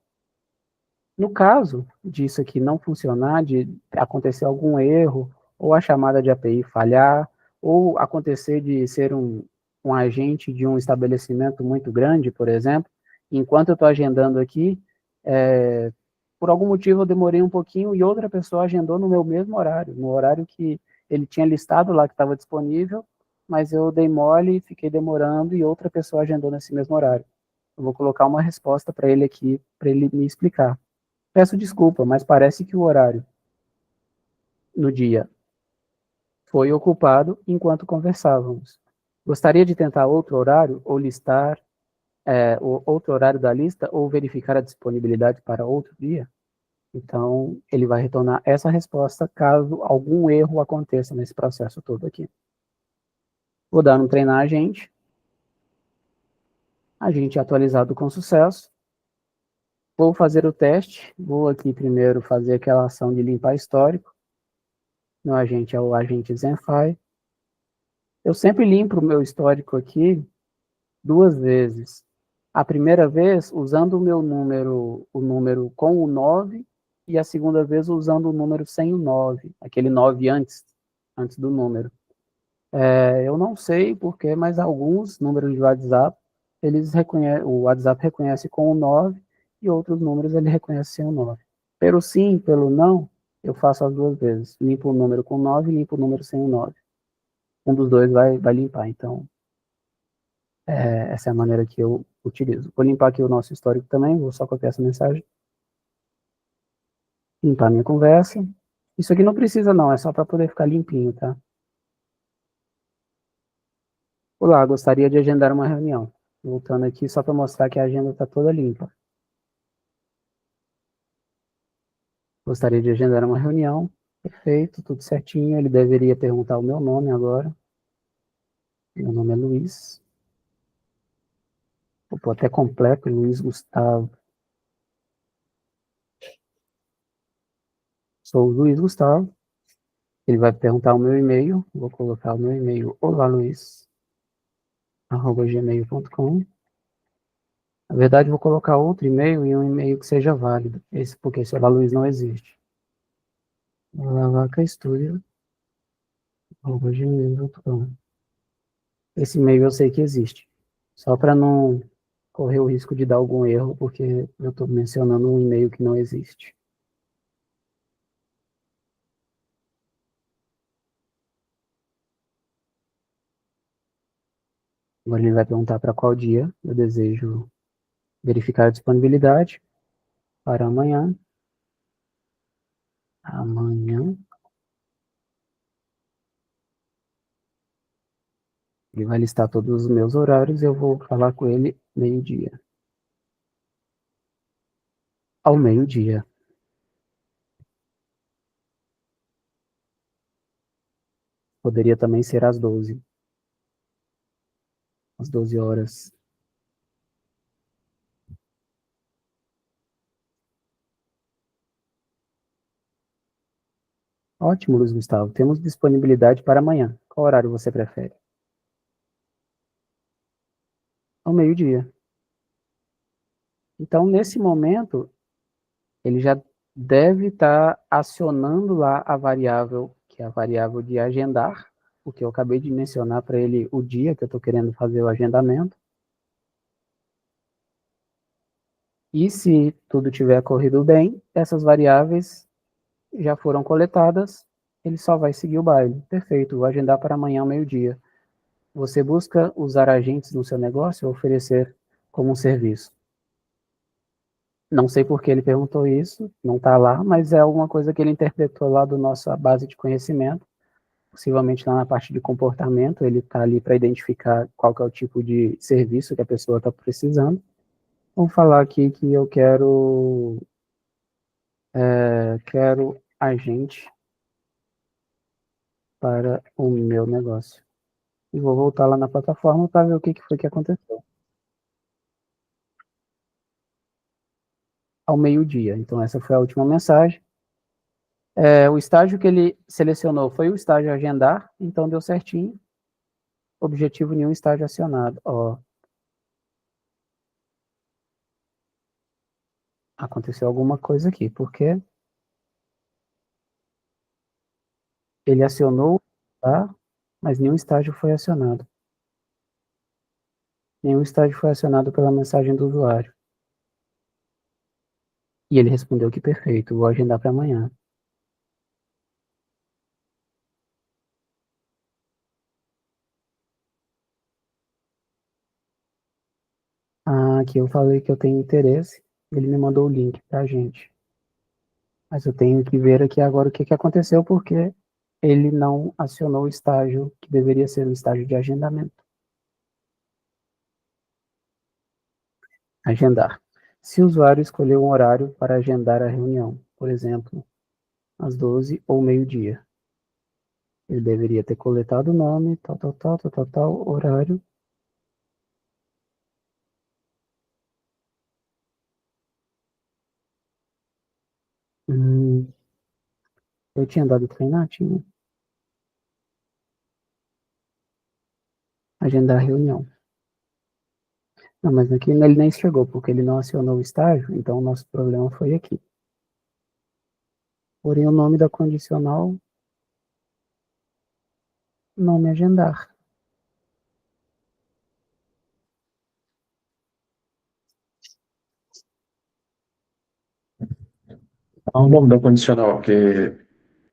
No caso disso aqui não funcionar, de acontecer algum erro, ou a chamada de API falhar, ou acontecer de ser um agente de um estabelecimento muito grande, por exemplo, enquanto eu estou agendando aqui, por algum motivo eu demorei um pouquinho e outra pessoa agendou no meu mesmo horário, no horário que ele tinha listado lá que estava disponível, mas eu dei mole, fiquei demorando e outra pessoa agendou nesse mesmo horário. Eu vou colocar uma resposta para ele aqui, para ele me explicar. Peço desculpa, mas parece que o horário no dia foi ocupado enquanto conversávamos. Gostaria de tentar outro horário ou listar outro horário da lista ou verificar a disponibilidade para outro dia? Então, ele vai retornar essa resposta caso algum erro aconteça nesse processo todo aqui. Vou dar um treinar agente atualizado com sucesso. Vou fazer o teste, vou aqui primeiro fazer aquela ação de limpar histórico. Meu agente é o agente Zenfy. Eu sempre limpo o meu histórico aqui 2 vezes. A primeira vez usando o número com o 9, e a segunda vez usando o número sem o 9, aquele 9 antes do número. Eu não sei porquê, mas alguns números de WhatsApp, o WhatsApp reconhece com o 9 e outros números ele reconhece sem o 9. Pelo sim, pelo não, eu faço as 2 vezes. Limpo o número com 9 e limpo o número sem o 9. Um dos dois vai limpar, então essa é a maneira que eu utilizo. Vou limpar aqui o nosso histórico também, vou só copiar essa mensagem. Limpar minha conversa. Isso aqui não precisa não, é só para poder ficar limpinho, tá? Olá, gostaria de agendar uma reunião. Voltando aqui só para mostrar que a agenda está toda limpa. Gostaria de agendar uma reunião. Perfeito, tudo certinho. Ele deveria perguntar o meu nome agora. Meu nome é Luiz. Vou pôr até completo, Luiz Gustavo. Sou o Luiz Gustavo. Ele vai perguntar o meu e-mail. Vou colocar o meu e-mail, olaluiz@gmail.com. Na verdade, vou colocar outro e-mail e um e-mail que seja válido. Esse, porque esse Olá Luiz não existe. olavacastudio@gmail.com. Esse e-mail eu sei que existe. Só para não correr o risco de dar algum erro, porque eu estou mencionando um e-mail que não existe. Agora ele vai perguntar para qual dia eu desejo verificar a disponibilidade para amanhã. Amanhã. Ele vai listar todos os meus horários e eu vou falar com ele meio-dia. Ao meio-dia. Poderia também ser às 12. Às 12 horas. Ótimo, Luiz Gustavo. Temos disponibilidade para amanhã. Qual horário você prefere? Ao meio-dia. Então, nesse momento, ele já deve estar acionando lá a variável, que é a variável de agendar, porque eu acabei de mencionar para ele o dia que eu estou querendo fazer o agendamento. E se tudo tiver corrido bem, essas variáveis já foram coletadas, ele só vai seguir o baile. Perfeito, vou agendar para amanhã ao meio-dia. Você busca usar agentes no seu negócio ou oferecer como um serviço? Não sei por que ele perguntou isso, não está lá, mas é alguma coisa que ele interpretou lá da nossa base de conhecimento, possivelmente lá na parte de comportamento, ele está ali para identificar qual que é o tipo de serviço que a pessoa está precisando. Vamos falar aqui que eu quero agente para o meu negócio. E vou voltar lá na plataforma para ver o que foi que aconteceu. Ao meio-dia. Então, essa foi a última mensagem. O estágio que ele selecionou foi o estágio agendar, então deu certinho. Objetivo nenhum, estágio acionado. Ó, aconteceu alguma coisa aqui, porque ele acionou, tá? Mas nenhum estágio foi acionado. Nenhum estágio foi acionado pela mensagem do usuário. E ele respondeu que perfeito, vou agendar para amanhã. Ah, que eu falei que eu tenho interesse, ele me mandou o link pra gente. Mas eu tenho que ver aqui agora o que que aconteceu, porque ele não acionou o estágio que deveria ser o estágio de agendamento. Agendar. Se o usuário escolher um horário para agendar a reunião, por exemplo, às 12 ou meio-dia, ele deveria ter coletado o nome, tal, horário. Hum, eu tinha dado treinar, tinha. Agendar a reunião. Não, mas aqui ele nem chegou, porque ele não acionou o estágio, então o nosso problema foi aqui. Porém, o nome da condicional, nome agendar. O nome da condicional, que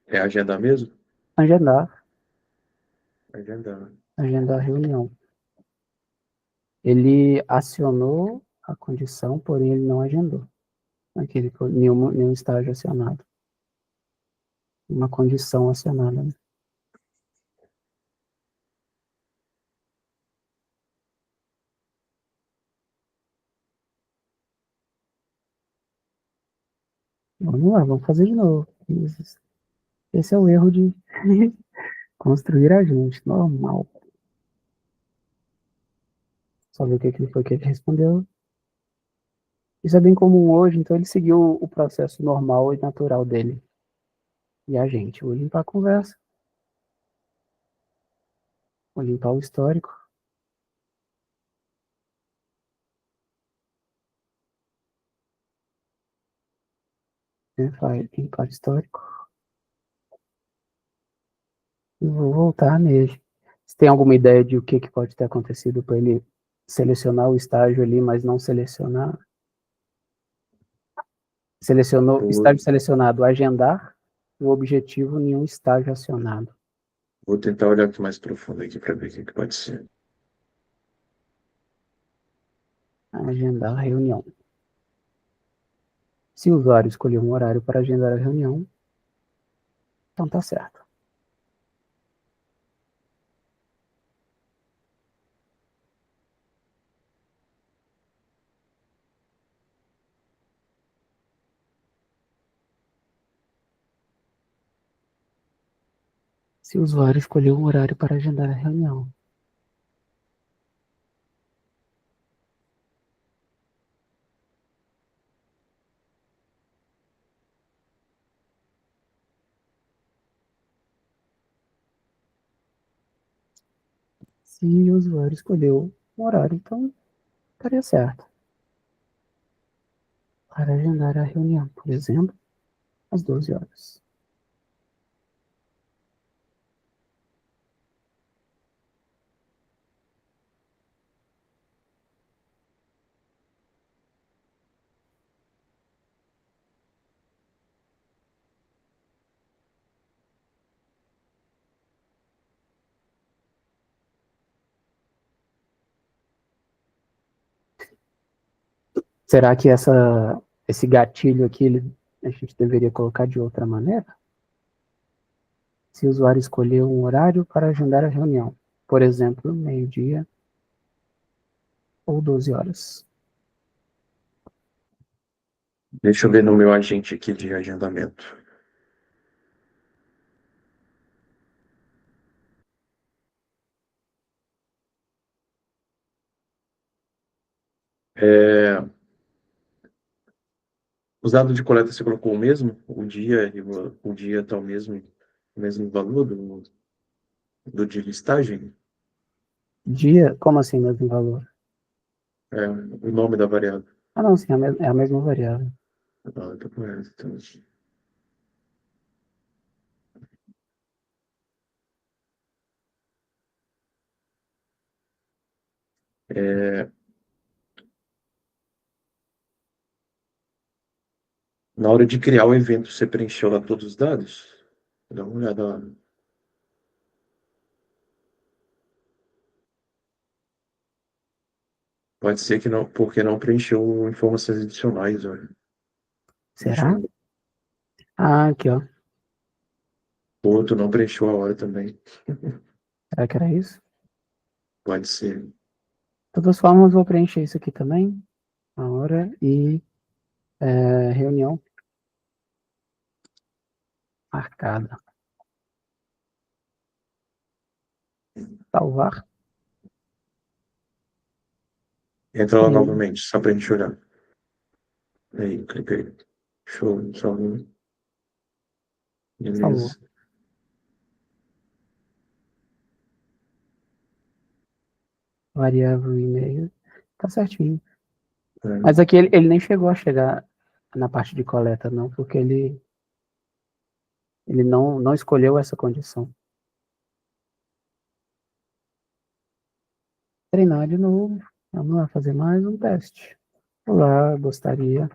é agenda mesmo? Agendar, Agenda. agendar a reunião. Ele acionou a condição, porém ele não agendou. Aquele, nenhum estágio acionado. Uma condição acionada. Né? Vamos lá, vamos fazer de novo. Esse é o erro de construir agente, normal. Só ver o que foi que ele respondeu. Isso é bem comum hoje, então ele seguiu o processo normal e natural dele. E a gente, vou limpar a conversa, vou limpar o histórico. Né? Vai limpar o histórico. E vou voltar nele. Você tem alguma ideia de o que, que pode ter acontecido para ele selecionar o estágio ali, mas não selecionar? Selecionou, Vou, estágio selecionado, agendar, o objetivo, nenhum estágio acionado. vou tentar olhar aqui mais profundo aqui para ver o que pode ser. Agendar a reunião. Se o usuário escolher um horário para agendar a reunião, então tá certo. Se o usuário escolher um horário para agendar a reunião. Se o usuário escolheu um horário, então estaria certo. Para agendar a reunião, por exemplo, às 12 horas. Será que esse gatilho aqui a gente deveria colocar de outra maneira? Se o usuário escolher um horário para agendar a reunião, por exemplo, meio-dia ou 12 horas. Deixa eu ver no meu agente aqui de agendamento. É, os dados de coleta você colocou o mesmo? O dia está o mesmo valor do de listagem? Dia, como assim, mesmo valor? É, o nome da variável. Ah, não, sim, é a mesma variável. Ah, tá correto. Então, é, Na hora de criar o evento, você preencheu lá todos os dados? Dá uma olhada lá. Pode ser que não, porque não preencheu informações adicionais, olha. Deixa Será? eu... Ah, aqui, ó. O outro não preencheu a hora também. Será que era isso? Pode ser. De todas formas, vou preencher isso aqui também. A hora e reunião marcada. Salvar. Entra lá E novamente, só pra gente olhar. Aí, cliquei. Show, salvou. salvou. Beleza. Variável e-mail. Tá certinho. É. Mas aqui ele nem chegou a chegar na parte de coleta, não, porque ele não escolheu essa condição. Treinar de novo. Vamos lá fazer mais um teste. Olá, gostaria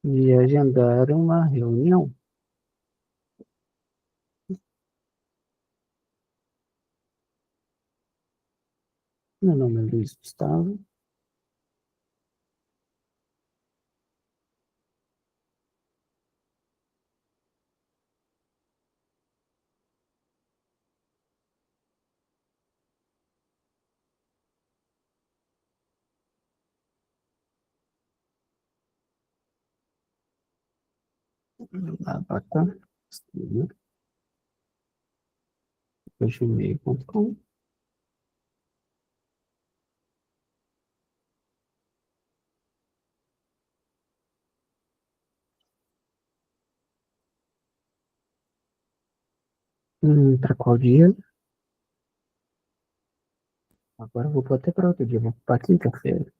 de agendar uma reunião. Meu nome é Luiz Gustavo. Avatar. gmail.com. Para qual dia? Agora eu vou até para outro dia, vou para quinta-feira.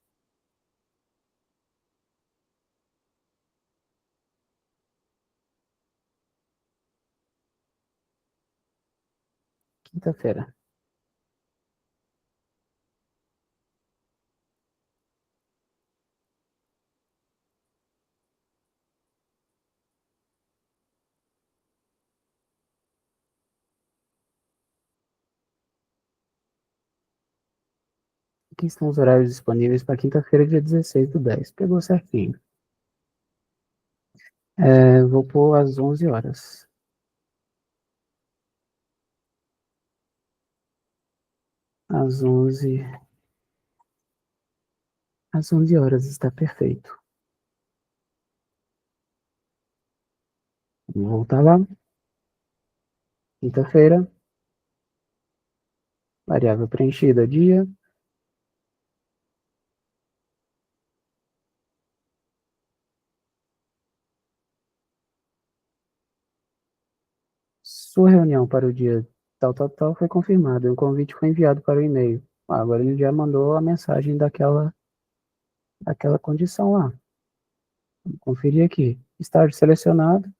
Quinta-feira. Aqui estão os horários disponíveis para quinta-feira, dia 16/10. Pegou certinho. Vou pôr às 11 horas. Às 11. Às 11 horas está perfeito. Vamos voltar lá. Quinta-feira. Variável preenchida, dia. Sua reunião para o dia tal, tal, tal foi confirmada. O convite foi enviado para o e-mail. Agora ele já mandou a mensagem daquela condição lá. Vamos conferir aqui. Estágio selecionado.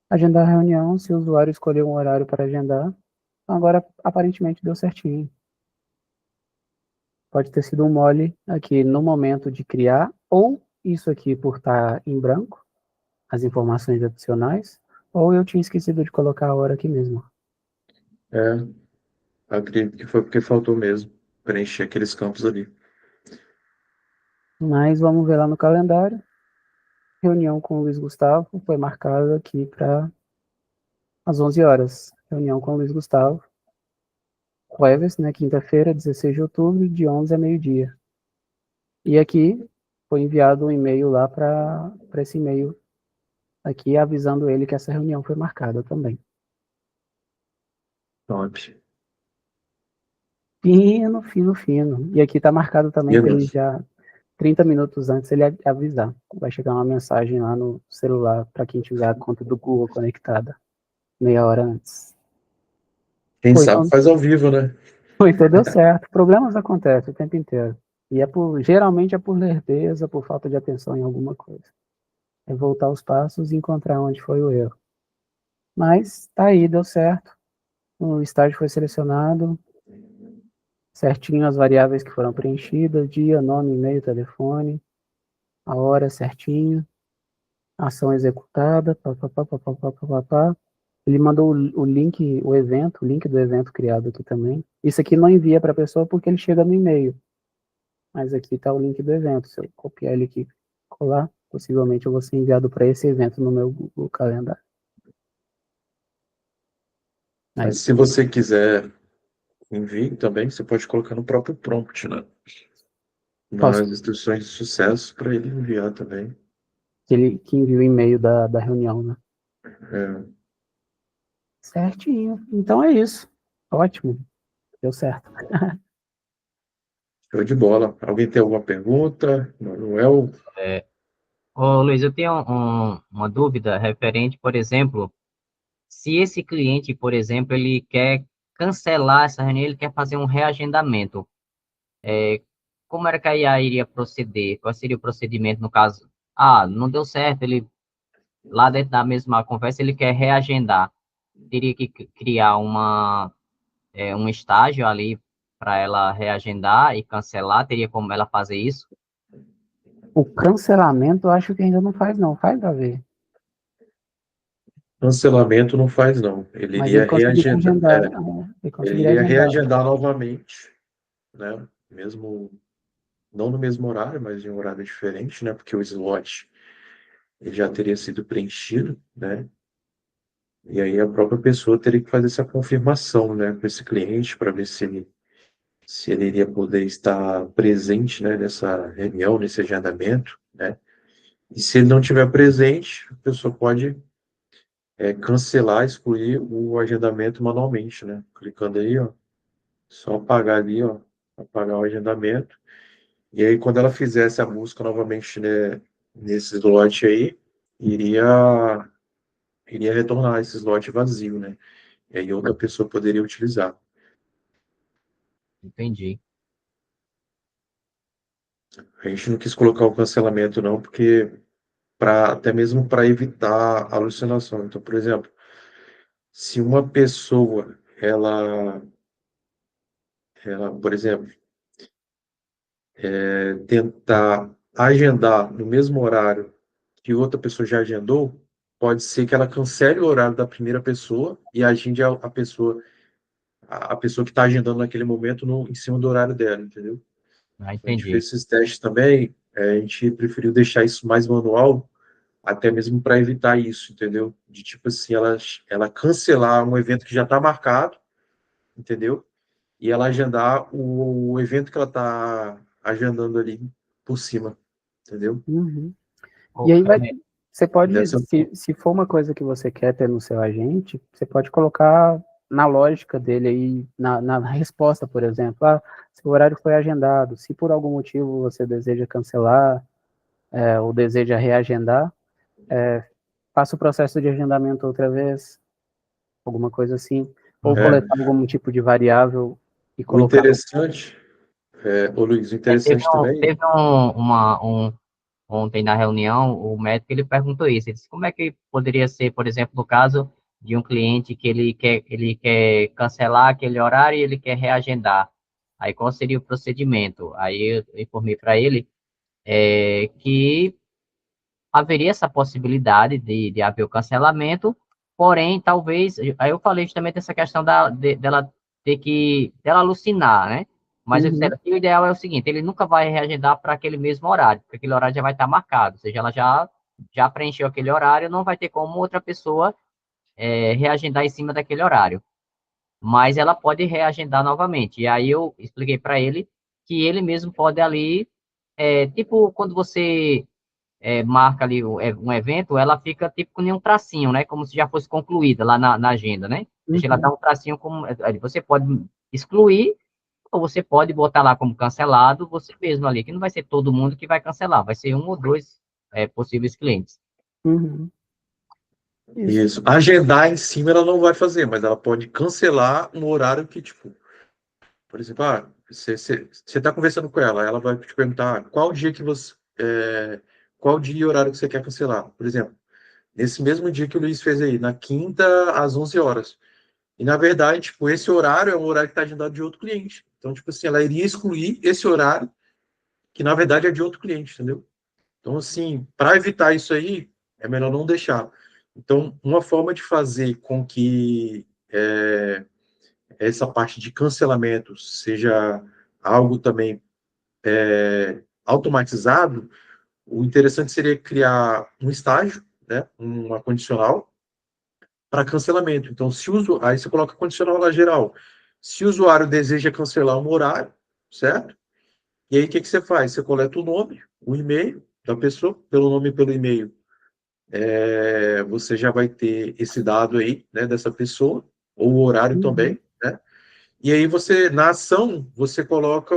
Agendar a reunião. Se o usuário escolher um horário para agendar. Agora, aparentemente, deu certinho. Pode ter sido um mole aqui no momento de criar, ou isso aqui por estar em branco, as informações adicionais, ou eu tinha esquecido de colocar a hora aqui mesmo. É, acredito que foi porque faltou mesmo preencher aqueles campos ali. Mas vamos ver lá no calendário. Reunião com o Luiz Gustavo foi marcada aqui para as 11 horas. Reunião com o Luiz Gustavo. Jueves, né, quinta-feira, 16 de outubro, de 11 a meio-dia. E aqui foi enviado um e-mail lá para esse e-mail aqui, avisando ele que essa reunião foi marcada também. Top. Fino, fino, fino. E aqui está marcado também para ele já, 30 minutos antes, ele avisar. Vai chegar uma mensagem lá no celular para quem tiver a conta do Google conectada, meia hora antes. Quem Pô, sabe então, faz ao vivo, né? então deu certo. Problemas acontecem o tempo inteiro. E geralmente é por lerdeza, por falta de atenção em alguma coisa. É voltar aos passos e encontrar onde foi o erro. Mas tá aí, deu certo. O estágio foi selecionado, certinho as variáveis que foram preenchidas, dia, nome, e-mail, telefone, a hora certinho. ação executada, pá, pá, pá, pá, pá, pá, pá, pá, pá. Ele mandou o link, o link do evento criado aqui também. Isso aqui não envia para a pessoa porque ele chega no e-mail. Mas aqui está o link do evento. Se eu copiar ele aqui e colar, possivelmente eu vou ser enviado para esse evento no meu Google Calendar. Aí, Mas se você quiser envie também, você pode colocar no próprio prompt, né? posso Nas instruções de sucesso para ele enviar também. que envia o e-mail da reunião, né? É, Certinho. Então é isso. Ótimo. Deu certo. show de bola. Alguém tem alguma pergunta? Manuel? Ô, Luiz, eu tenho uma dúvida referente, por exemplo, se esse cliente, por exemplo, ele quer cancelar essa reunião, ele quer fazer um reagendamento, como era que a IA iria proceder? Qual seria o procedimento no caso? Ah, não deu certo, ele, lá dentro da mesma conversa, ele quer reagendar. Teria que criar um estágio ali para ela reagendar e cancelar, teria como ela fazer isso? O cancelamento eu acho que ainda não faz, não. Faz, Davi. Cancelamento não faz, não. Mas ele conseguiria agendar. Ele Ele conseguiria iria agendar. reagendar novamente, né? Mesmo, não no mesmo horário, mas em um horário diferente, né? Porque o slot ele já teria sido preenchido, né? E aí a própria pessoa teria que fazer essa confirmação, né, com esse cliente para ver se ele iria poder estar presente, né, nessa reunião, nesse agendamento, né? E se ele não tiver presente, a pessoa pode cancelar, excluir o agendamento manualmente, né? Clicando aí, ó, só apagar ali, ó, apagar o agendamento. E aí, quando ela fizesse a busca novamente, né, nesse slot aí, iria, iria retornar esse slot vazio, né? E aí outra pessoa poderia utilizar. Entendi. A gente não quis colocar o cancelamento, não, porque até mesmo para evitar alucinação. Então, por exemplo, se uma pessoa, por exemplo, tentar agendar no mesmo horário que outra pessoa já agendou, pode ser que ela cancele o horário da primeira pessoa e agende a pessoa que está agendando naquele momento em cima do horário dela, entendeu? Ah, A gente fez entendi. esses testes também, a gente preferiu deixar isso mais manual, até mesmo para evitar isso, entendeu? De tipo assim, ela cancelar um evento que já está marcado, entendeu? E ela agendar o evento que ela está agendando ali por cima, entendeu? Uhum. E Oh, aí você pode, Dessa, se for uma coisa que você quer ter no seu agente, você pode colocar na lógica dele aí, na resposta, por exemplo, seu horário foi agendado, se por algum motivo você deseja cancelar, ou deseja reagendar, faça o processo de agendamento outra vez, alguma coisa assim, ou é, coletar algum tipo de variável e o colocar no... interessante, ô Luiz, o Teve, interessante também, ontem na reunião, o médico ele perguntou isso. Ele disse, como é que poderia ser, por exemplo, no caso de um cliente que ele quer cancelar aquele horário e ele quer reagendar? Aí qual seria o procedimento? Aí eu informei para ele que haveria essa possibilidade de haver o cancelamento, porém, talvez, aí eu falei justamente essa questão dela dela alucinar, né? Mas eu disse, Uhum, o ideal é o seguinte, ele nunca vai reagendar para aquele mesmo horário, porque aquele horário já vai estar marcado, ou seja, ela já preencheu aquele horário, não vai ter como outra pessoa reagendar em cima daquele horário. Mas ela pode reagendar novamente. E aí eu expliquei para ele que ele mesmo pode ali, tipo, quando você marca ali um evento, ela fica tipo com um tracinho, né? Como se já fosse concluída lá na agenda, né? Deixa ela dar uhum, um tracinho como. Você pode excluir, ou você pode botar lá como cancelado, você mesmo ali, que não vai ser todo mundo que vai cancelar, vai ser um ou dois possíveis clientes. uhum. Isso. isso, agendar em cima ela não vai fazer, mas ela pode cancelar um horário que, tipo, por exemplo, você está conversando com ela, ela vai te perguntar qual dia que qual dia e horário que você quer cancelar. Por exemplo, nesse mesmo dia que o Luiz fez aí, na quinta, às 11 horas. E, na verdade, tipo, esse horário é um horário que está agendado de outro cliente. Então, tipo assim, ela iria excluir esse horário, que na verdade é de outro cliente, entendeu? Então, assim, para evitar isso aí, é melhor não deixar. Então, uma forma de fazer com que essa parte de cancelamento seja algo também automatizado, o interessante seria criar um estágio, né, uma condicional, para cancelamento. Então, aí você coloca condicional lá geral. Se o usuário deseja cancelar um horário, certo? E aí, o que você faz? Você coleta o nome, o e-mail da pessoa, pelo nome e pelo e-mail. Você já vai ter esse dado aí, né, dessa pessoa, ou o horário Uhum. também, né? E aí na ação, você coloca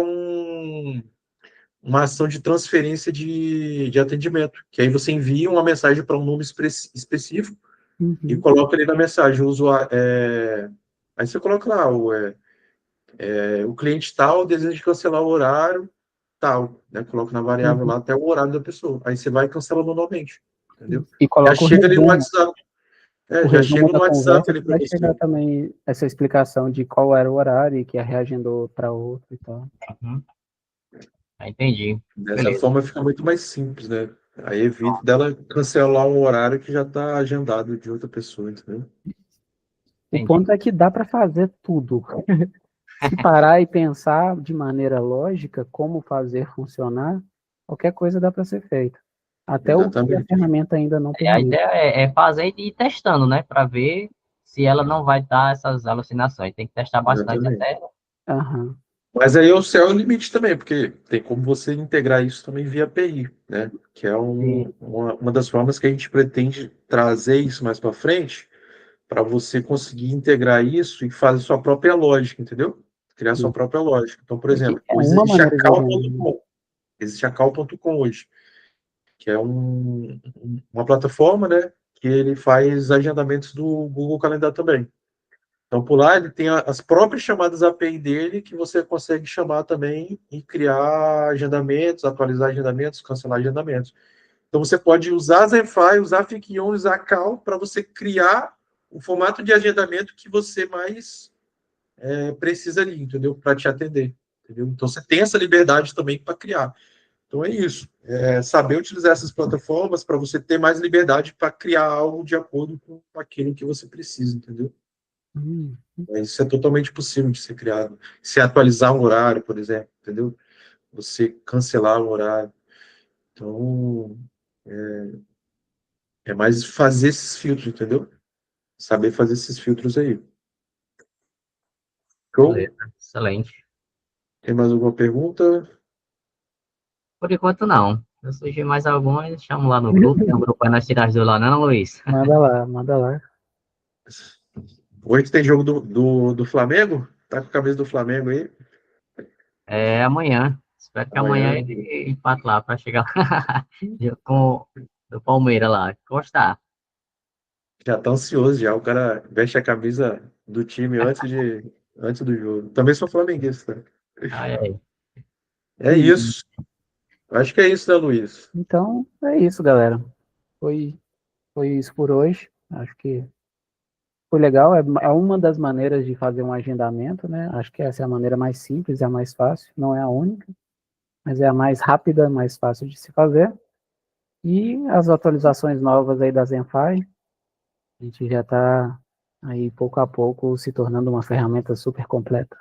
uma ação de transferência de atendimento, que aí você envia uma mensagem para um número específico e Uhum. coloca ali na mensagem, o usuário, aí você coloca lá, o cliente tal deseja cancelar o horário tal, né? Coloca na variável Uhum. lá até o horário da pessoa. Aí você vai e cancela manualmente, entendeu? E Já coloca o chega ali no resumo. WhatsApp. O Já resumo chega da no WhatsApp conversa ali que para vai chegar você. também essa explicação de qual era o horário e que a reagendou para outro e tal. Uhum. Entendi. Dessa Beleza. forma fica muito mais simples, né? Aí evita dela cancelar um horário que já está agendado de outra pessoa, entendeu? O Entendi. ponto é que dá para fazer tudo. Se parar e pensar de maneira lógica como fazer funcionar, qualquer coisa dá para ser feita. Até o que a Exatamente. ferramenta ainda não A permite. ideia é fazer e ir testando, né? Para ver se ela não vai dar essas alucinações. Tem que testar bastante Exatamente. até. Aham. Mas aí o céu é o limite também, porque tem como você integrar isso também via API, né? Que é Sim. uma das formas que a gente pretende trazer isso mais para frente, para você conseguir integrar isso e fazer sua própria lógica, entendeu? Criar sua Sim. própria lógica. Então, por É que exemplo, é hoje uma existe a maneira de agendar, né? Cal.com. Existe a Cal.com hoje, que é uma plataforma, né? Que ele faz agendamentos do Google Calendar também. Então, por lá, ele tem as próprias chamadas API dele, que você consegue chamar também e criar agendamentos, atualizar agendamentos, cancelar agendamentos. Então, você pode usar Zenfy, usar Fikion, usar Cal para você criar o formato de agendamento que você mais precisa ali, entendeu? Para te atender, entendeu? Então, você tem essa liberdade também para criar. Então, é isso. Saber utilizar essas plataformas para você ter mais liberdade para criar algo de acordo com aquilo que você precisa, entendeu? Hum. Isso é totalmente possível de ser criado. Se atualizar um horário, por exemplo, entendeu? Você cancelar um horário. Então, é mais fazer esses filtros, entendeu? Saber fazer esses filtros aí. Show? Beleza. Excelente. Tem mais alguma pergunta? Por enquanto, não. Se surgir mais alguma, chamo lá no grupo. Tem um grupo aí nas cidades do lá, não, Luiz? Manda lá, manda lá. Hoje tem jogo do Flamengo? Tá com a camisa do Flamengo aí? É amanhã. Espero que amanhã Amanhã. ele empate lá para chegar junto com o Palmeiras lá. Gostar. Já tá ansioso já. O cara veste a camisa do time antes do jogo. Também sou flamenguista. Ai, ai. É isso. Acho que é isso, né, Luiz? Então, é isso, galera. Foi, foi isso por hoje. Acho que foi legal. É uma das maneiras de fazer um agendamento, né? Acho que essa é a maneira mais simples, é a mais fácil. Não é a única, mas é a mais rápida, mais fácil de se fazer. E as atualizações novas aí da Zenfy, a gente já está aí pouco a pouco se tornando uma ferramenta super completa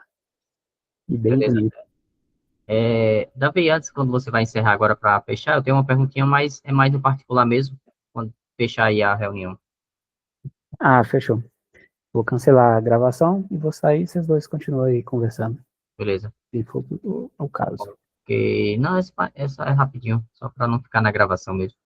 e bem Beleza. bonita. Davi, antes, quando você vai encerrar agora para fechar, eu tenho uma perguntinha, mas é mais no particular mesmo, quando fechar aí a reunião. Ah, fechou. Vou cancelar a gravação e vou sair, vocês dois continuam aí conversando, Beleza. se for o caso. Porque, não, essa é rapidinho, só para não ficar na gravação mesmo.